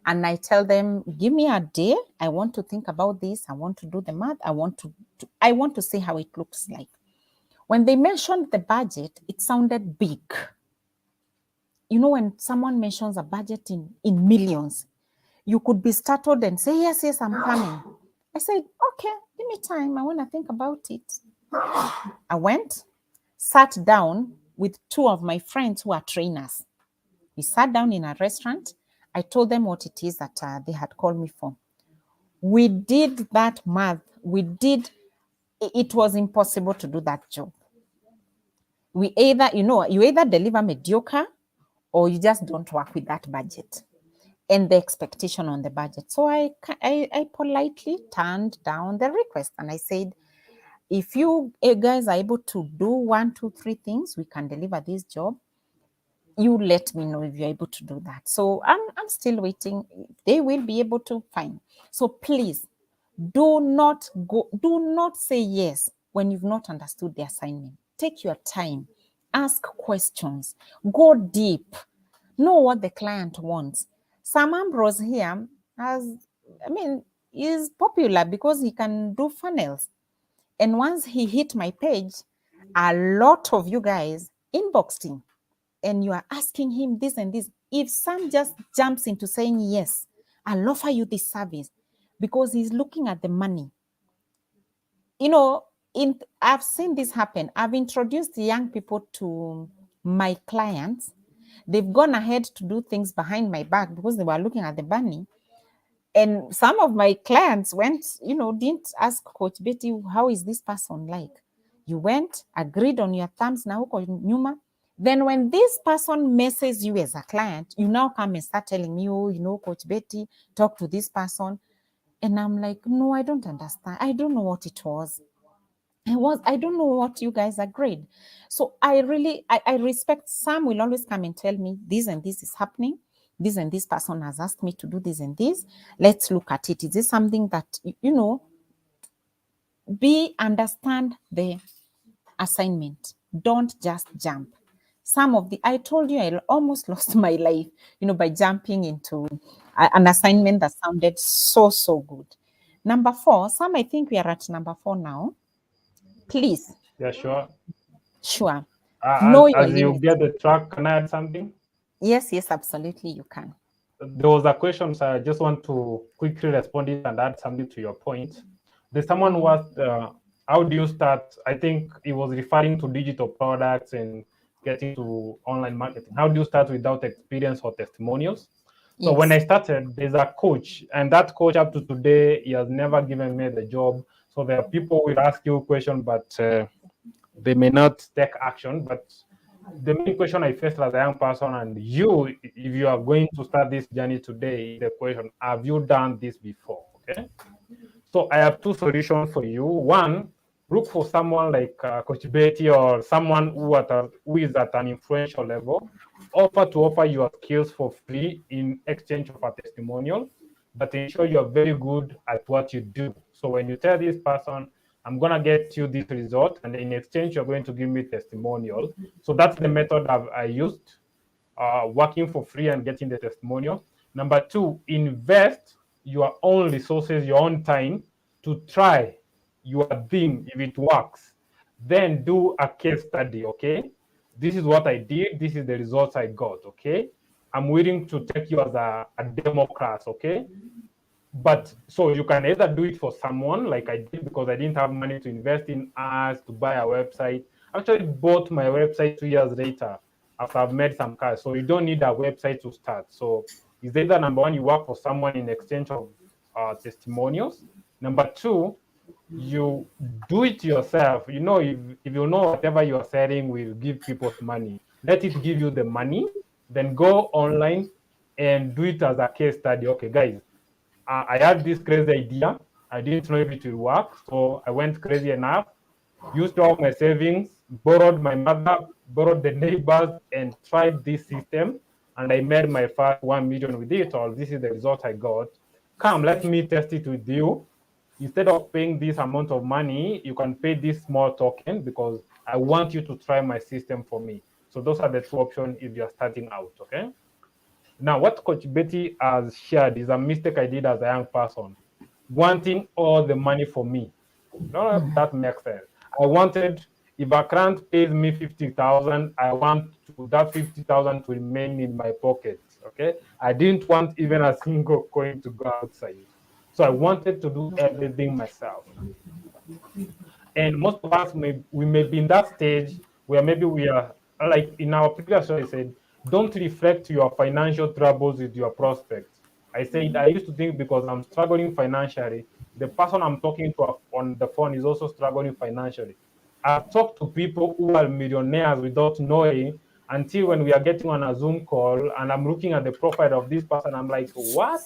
Speaker 1: And I tell them, give me a day. I want to think about this. I want to do the math. I want to see how it looks like. When they mentioned the budget, it sounded big. You know, when someone mentions a budget in millions, you could be startled and say, yes, yes, I'm coming. I said, okay, give me time. I want to think about it. I went, sat down with 2 of my friends who are trainers. We sat down in a restaurant. I told them what it is that they had called me for. We did that math. It was impossible to do that job. You either deliver mediocre or you just don't work with that budget and the expectation on the budget. So I politely turned down the request and I said, if you guys are able to do 1, 2, 3 things, we can deliver this job.
Speaker 3: you let me know if you're able to do that. So I'm still waiting. They will be able to, fine. So please do not say yes when you've not understood the assignment. Take your time, ask questions, go deep, know what the client wants. Sam Ambrose here is popular because he can do funnels. And once he hit my page, a lot of you guys inboxed him and you are asking him this and this. If Sam just jumps into saying, yes, I'll offer you this service because he's looking at the money. I've seen this happen. I've introduced young people to my clients. They've gone ahead to do things behind my back because they were looking at the money. And some of my clients went, didn't ask Coach Betty, how is this person like? You went, agreed on your terms, now nyuma. Then when this person messes you as a client, you now come and start telling me, Coach Betty, talk to this person. And I'm like, no, I don't understand. I don't know what it was. I don't know what you guys agreed. So I respect. Sam will always come and tell me this and this is happening. This and this person has asked me to do this and this. Let's look at it. Is this something that, understand the assignment. Don't just jump. I told you I almost lost my life, by jumping into an assignment that sounded so good. Number 4, Sam, I think we are at number 4 now. Please.
Speaker 2: Yeah, sure.
Speaker 3: Sure.
Speaker 2: As you get the track, can I add something?
Speaker 3: Yes, absolutely, you can.
Speaker 2: There was a question, so I just want to quickly respond it and add something to your point. There's someone who asked, how do you start? I think it was referring to digital products and getting to online marketing. How do you start without experience or testimonials? So when I started, there's a coach, and that coach up to today, he has never given me the job. So there are people who will ask you a question, but they may not take action. But the main question I faced as a young person, and you, if you are going to start this journey today, the question, have you done this before? Okay. So I have 2 solutions for you. One, look for someone like Coach Betty or someone who is at an influential level. Offer your skills for free in exchange of a testimonial, but ensure you're very good at what you do. So when you tell this person, I'm going to get you this result, and in exchange, you're going to give me testimonial. So that's the method I used, working for free and getting the testimonial. Number 2, invest your own resources, your own time to try your thing. If it works, then do a case study. Okay, this is what I did. This is the results I got. Okay, I'm willing to take you as a demo class. Okay, but so you can either do it for someone like I did, because I didn't have money to invest in ads, to buy a website. I actually bought my website 2 years later after I've made some cash. So you don't need a website to start. So it's either number 1, you work for someone in exchange of testimonials. Number 2, you do it yourself. If you know whatever you are selling will give people money, let it give you the money. Then go online and do it as a case study. Okay, guys, I had this crazy idea. I didn't know if it will work, so I went crazy enough, used all my savings, borrowed my mother, borrowed the neighbors, and tried this system. And I made my first 1 million with it, or this is the result I got. Come, let me test it with you. Instead of paying this amount of money, you can pay this small token because I want you to try my system for me. So those are the 2 options if you're starting out, okay? Now, what Coach Betty has shared is a mistake I did as a young person, wanting all the money for me. No, that makes sense. I wanted, if a client pays me 50,000, I want that 50,000 to remain in my pocket. Okay, I didn't want even a single coin to go outside. So I wanted to do everything myself. And most of us we may be in that stage where maybe we are, like in our previous show, I said, don't reflect your financial troubles with your prospects. I said, I used to think because I'm struggling financially, the person I'm talking to on the phone is also struggling financially. I've talked to people who are millionaires without knowing, until when we are getting on a Zoom call and I'm looking at the profile of this person, I'm like, what?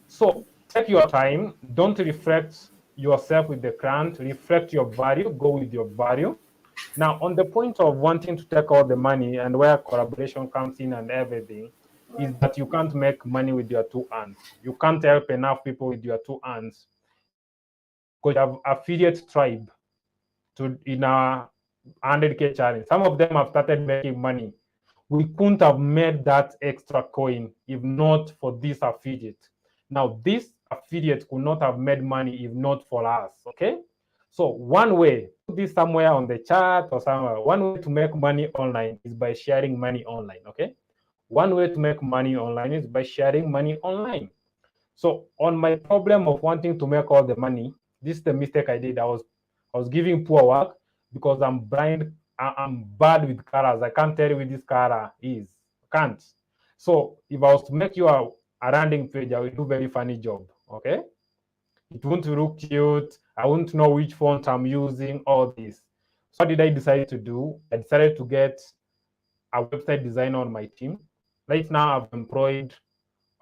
Speaker 2: So take your time. Don't reflect yourself with the client. Reflect your value. Go with your value. Now, on the point of wanting to take all the money and where collaboration comes in and everything, is that you can't make money with your two hands. You can't help enough people with your two hands. Because you have affiliate tribe in our 100K challenge. Some of them have started making money. We couldn't have made that extra coin if not for this affiliate. Now, this affiliate could not have made money if not for us, okay? So one way, put this somewhere on the chat or somewhere, one way to make money online is by sharing money online, okay? One way to make money online is by sharing money online. So on my problem of wanting to make all the money, this is the mistake I did. I was giving poor work because I'm blind. I'm bad with colors. I can't tell you what this color is. Can't. So if I was to make you a landing page, I will do very funny job. Okay. It won't look cute. I won't know which font I'm using, all this. So what did I decide to do? I decided to get a website designer on my team. Right now I've employed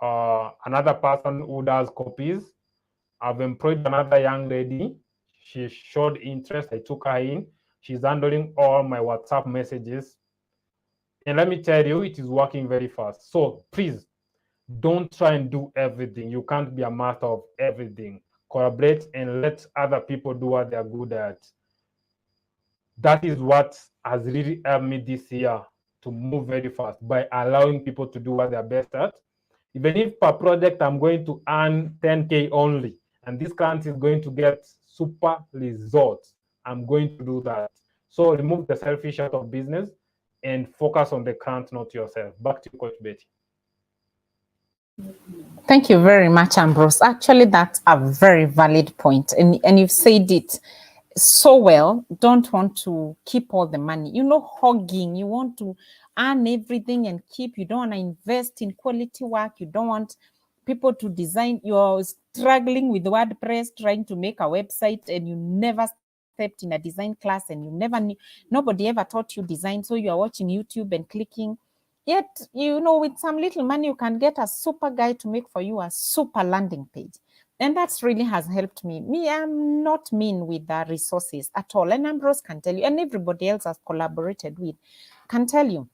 Speaker 2: another person who does copies. I've employed another young lady. She showed interest. I took her in. She's handling all my WhatsApp messages. And let me tell you, it is working very fast. So please don't try and do everything. You can't be a master of everything. Collaborate and let other people do what they're good at. That is what has really helped me this year to move very fast by allowing people to do what they're best at. Even if per project I'm going to earn 10K only, and this client is going to get super results, I'm going to do that. So remove the selfish out of business and focus on the client, not yourself. Back to you, Coach Betty.
Speaker 3: Thank you very much, Ambrose. Actually, that's a very valid point. And you've said it so well. Don't want to keep all the money. You know, hogging. You want to earn everything and keep. You don't want to invest in quality work. You don't want people to design. You're struggling with WordPress, trying to make a website, and you never stepped in a design class and you never knew. Nobody ever taught you design. So you are watching YouTube and clicking. Yet, you know, with some little money, you can get a super guy to make for you a super landing page. And that's really has helped me. I'm not mean with the resources at all. And Ambrose can tell you, and everybody else has collaborated with, can tell you.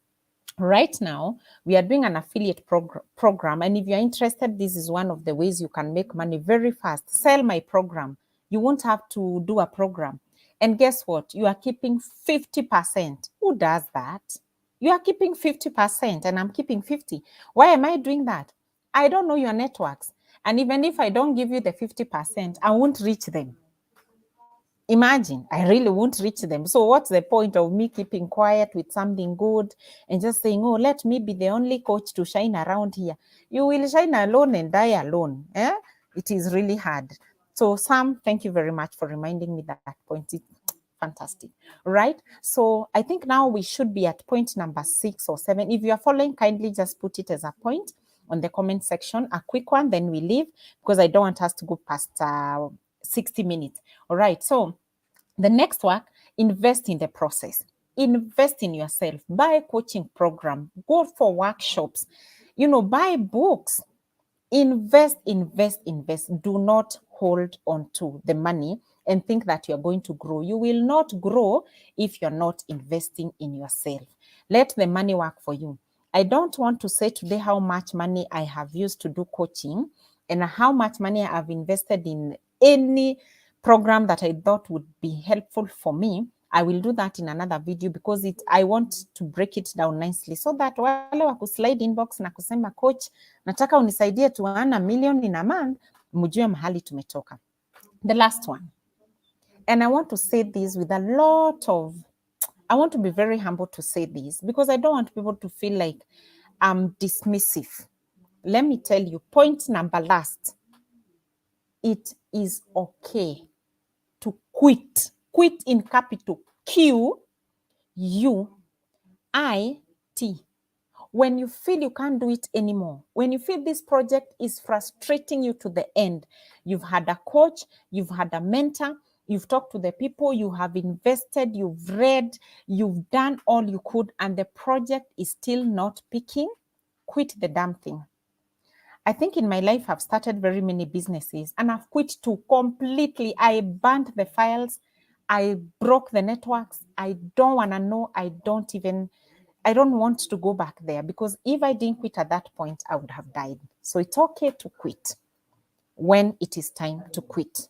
Speaker 3: Right now, we are doing an affiliate program. And if you're interested, this is one of the ways you can make money very fast. Sell my program. You won't have to do a program. And guess what? You are keeping 50%. Who does that? You are keeping 50% and I'm keeping 50. Why am I doing that? I don't know your networks. And even if I don't give you the 50%, I won't reach them. Imagine, I really won't reach them. So what's the point of me keeping quiet with something good and just saying, oh, let me be the only coach to shine around here? You will shine alone and die alone. It is really hard. So Sam, thank you very much for reminding me that point. It's fantastic, right? So I think now we should be at point number 6 or 7. If you are following, kindly just put it as a point on the comment section, a quick one, then we leave because I don't want us to go past 60 minutes. All right. So the next work, invest in the process. Invest in yourself. Buy a coaching program. Go for workshops. You know, buy books. Invest, invest, invest. Do not hold on to the money and think that you're going to grow. You will not grow if you're not investing in yourself. Let the money work for you. I don't want to say today how much money I have used to do coaching and how much money I have invested in any program that I thought would be helpful for me. I will do that in another video because I want to break it down nicely so that wale wa kuslide inbox na kusema coach, nataka unisaidie to earn $1 million in a month, mjue mahali tumetoka. The last one. And I want to say this with a lot of, I want to be very humble to say this because I don't want people to feel like I'm dismissive. Let me tell you, point number last, it is okay to quit. Quit in capital Q, U, I, T. When you feel you can't do it anymore, when you feel this project is frustrating you to the end, you've had a coach, you've had a mentor, you've talked to the people, you have invested, you've read, you've done all you could, and the project is still not picking, quit the damn thing. I think in my life, I've started very many businesses and I've quit two completely. I burnt the files. I broke the networks. I don't want to know. I don't want to go back there, because if I didn't quit at that point, I would have died. So it's okay to quit when it is time to quit.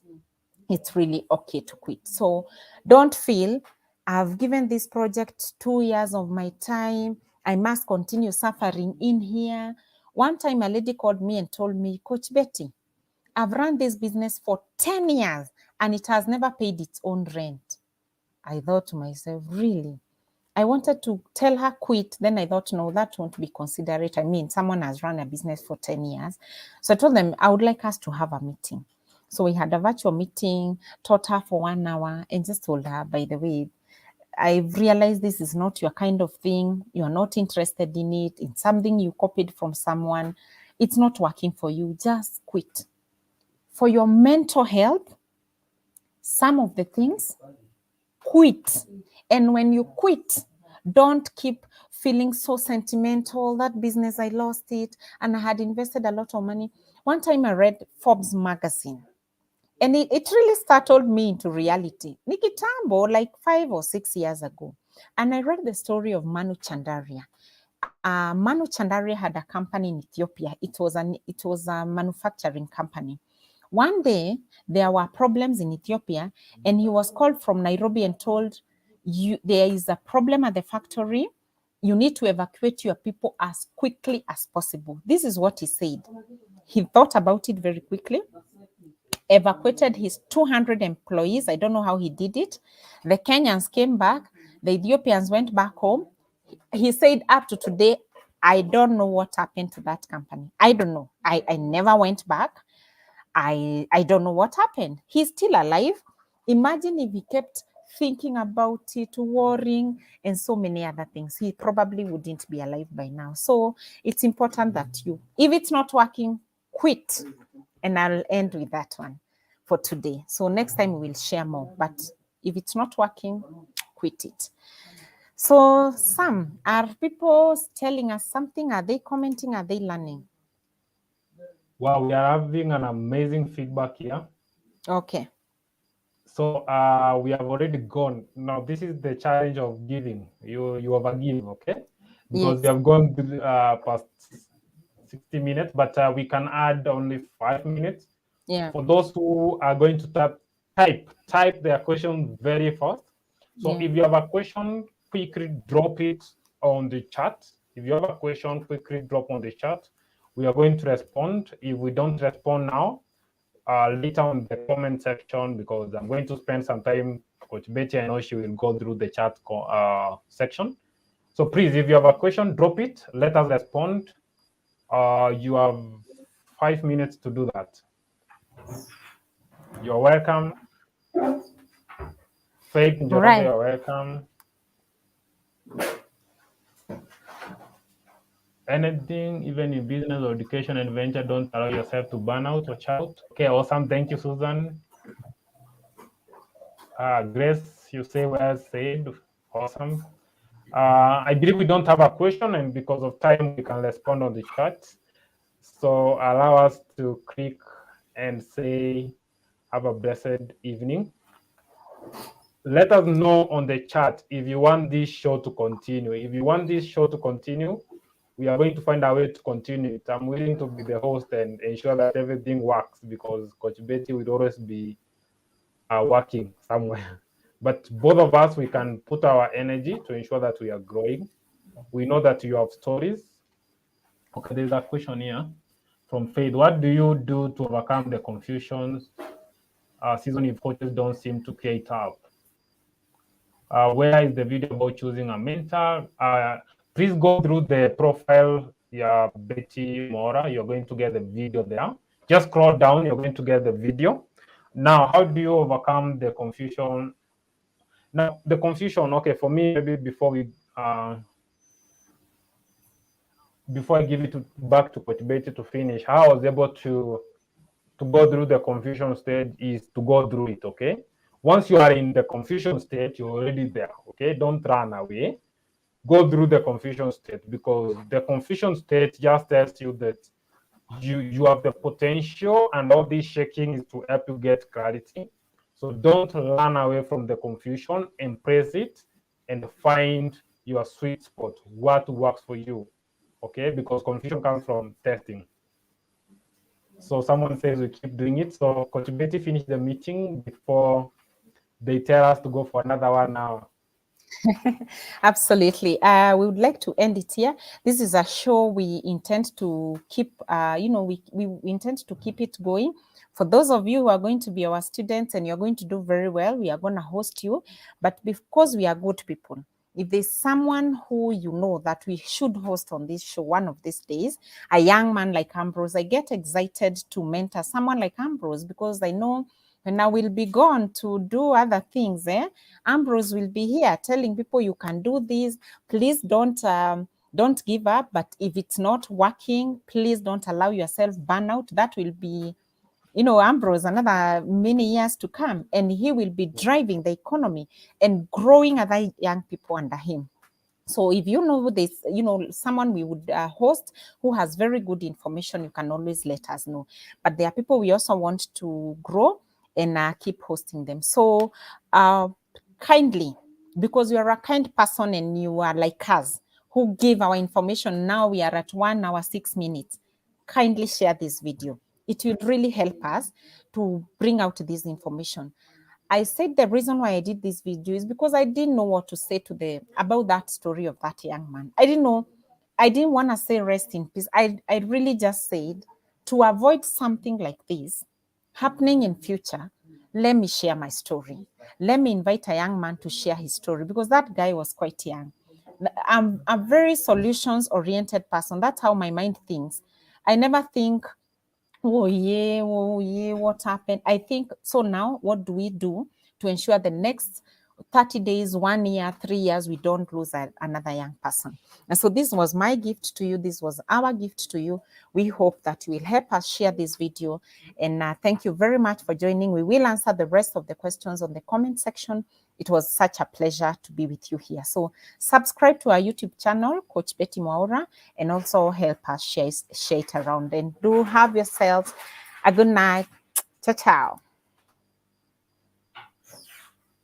Speaker 3: It's really okay to quit. So don't feel I've given this project 2 years of my time, I must continue suffering in here. One time a lady called me and told me, Coach Betty, I've run this business for 10 years and it has never paid its own rent. I thought to myself, really? I wanted to tell her quit. Then I thought, no, that won't be considerate. I mean, someone has run a business for 10 years. So I told them I would like us to have a meeting. So we had a virtual meeting, taught her for 1 hour, and just told her, by the way, I've realized this is not your kind of thing. You're not interested in it. It's something you copied from someone. It's not working for you. Just quit. For your mental health, some of the things, quit. And when you quit, don't keep feeling so sentimental. That business, I lost it and I had invested a lot of money. One time I read Forbes magazine, and it really startled me into reality. Nikitambo, like 5 or 6 years ago. And I read the story of Manu Chandaria. Manu Chandaria had a company in Ethiopia. It was a manufacturing company. One day, there were problems in Ethiopia, and he was called from Nairobi and told, there is a problem at the factory. You need to evacuate your people as quickly as possible. This is what he said. He thought about it very quickly, evacuated his 200 employees. I don't know how he did it. The Kenyans came back. The Ethiopians went back home. He said, up to today, I don't know what happened to that company. I don't know. I never went back. I don't know what happened. He's still alive. Imagine if he kept thinking about it, worrying, and so many other things. He probably wouldn't be alive by now. So it's important that if it's not working, quit. And I'll end with that one for today. So next time we will share more. But if it's not working, quit it. So Sam, are people telling us something? Are they commenting? Are they learning?
Speaker 2: Wow, we are having an amazing feedback here.
Speaker 3: Okay.
Speaker 2: So we have already gone. Now this is the challenge of giving. You overgive, okay? Because we have gone past 60 minutes, but we can add only 5 minutes.
Speaker 3: Yeah.
Speaker 2: For those who are going to type their question very fast. So if you have a question, quickly drop it on the chat. If you have a question, quickly drop on the chat. We are going to respond. If we don't respond now, later on the comment section, because I'm going to spend some time, Coach Betty, I know she will go through the chat section. So please, if you have a question, drop it. Let us respond. You have 5 minutes to do that. You're welcome. Faith,
Speaker 3: Right.
Speaker 2: You're welcome. Anything, even in business or education and venture, don't allow yourself to burn out or shout. Okay, awesome. Thank you, Susan. Grace, you say well said. Awesome. I believe we don't have a question, and because of time, we can respond on the chat. So allow us to click and say, have a blessed evening. Let us know on the chat if you want this show to continue. If you want this show to continue, we are going to find a way to continue it. I'm willing to be the host and ensure that everything works, because Coach Betty will always be working somewhere. But both of us, we can put our energy to ensure that we are growing. We know that you have stories. Okay, there's a question here from Faith. What do you do to overcome the confusions season if coaches don't seem to clear it up? Where is the video about choosing a mentor? Please go through the profile, Betty Mwaura. You're going to get the video there. Just scroll down, you're going to get the video. Now, how do you overcome the confusion? Now, the confusion, okay, for me, maybe before I give it back to Coach Betty to finish, how I was able to go through the confusion stage is to go through it, okay? Once you are in the confusion state, you're already there, okay? Don't run away. Go through the confusion state, because the confusion state just tells you that you have the potential, and all this shaking is to help you get clarity. So don't run away from the confusion, embrace it, and find your sweet spot, what works for you. Okay, because confusion comes from testing. So someone says we keep doing it. So Coach Betty, finish the meeting before they tell us to go for another 1 hour.
Speaker 3: Absolutely. We would like to end it here. This is a show we intend to keep, we intend to keep it going. For those of you who are going to be our students and you're going to do very well, we are going to host you. But because we are good people, if there's someone who you know that we should host on this show one of these days, a young man like Ambrose, I get excited to mentor someone like Ambrose because I know when I will be gone to do other things, Ambrose will be here telling people you can do this. Please don't give up. But if it's not working, please don't allow yourself burn out. That will be, Ambrose another many years to come, and he will be driving the economy and growing other young people under him. So if you know this, someone we would host who has very good information, you can always let us know. But there are people we also want to grow and keep hosting them. So kindly, because you are a kind person and you are like us who give our information, now we are at 1 hour 6 minutes. Kindly share this video. It will really help us to bring out this information. I said the reason why I did this video is because I didn't know what to say to about that story of that young man. I didn't know. I didn't want to say rest in peace. I really just said to avoid something like this happening in future, let me share my story. Let me invite a young man to share his story because that guy was quite young. I'm a very solutions oriented person. That's how my mind thinks. I never think, oh yeah, what happened? I think, so now what do we do to ensure the next 30 days, 1 year, 3 years, we don't lose another young person? And so this was my gift to you. This was our gift to you. We hope that you will help us share this video. And thank you very much for joining. We will answer the rest of the questions on the comment section. It was such a pleasure to be with you here. So subscribe to our YouTube channel, Coach Betty Mwaura, and also help us share it around. And do have yourselves a good night. Ciao, ciao.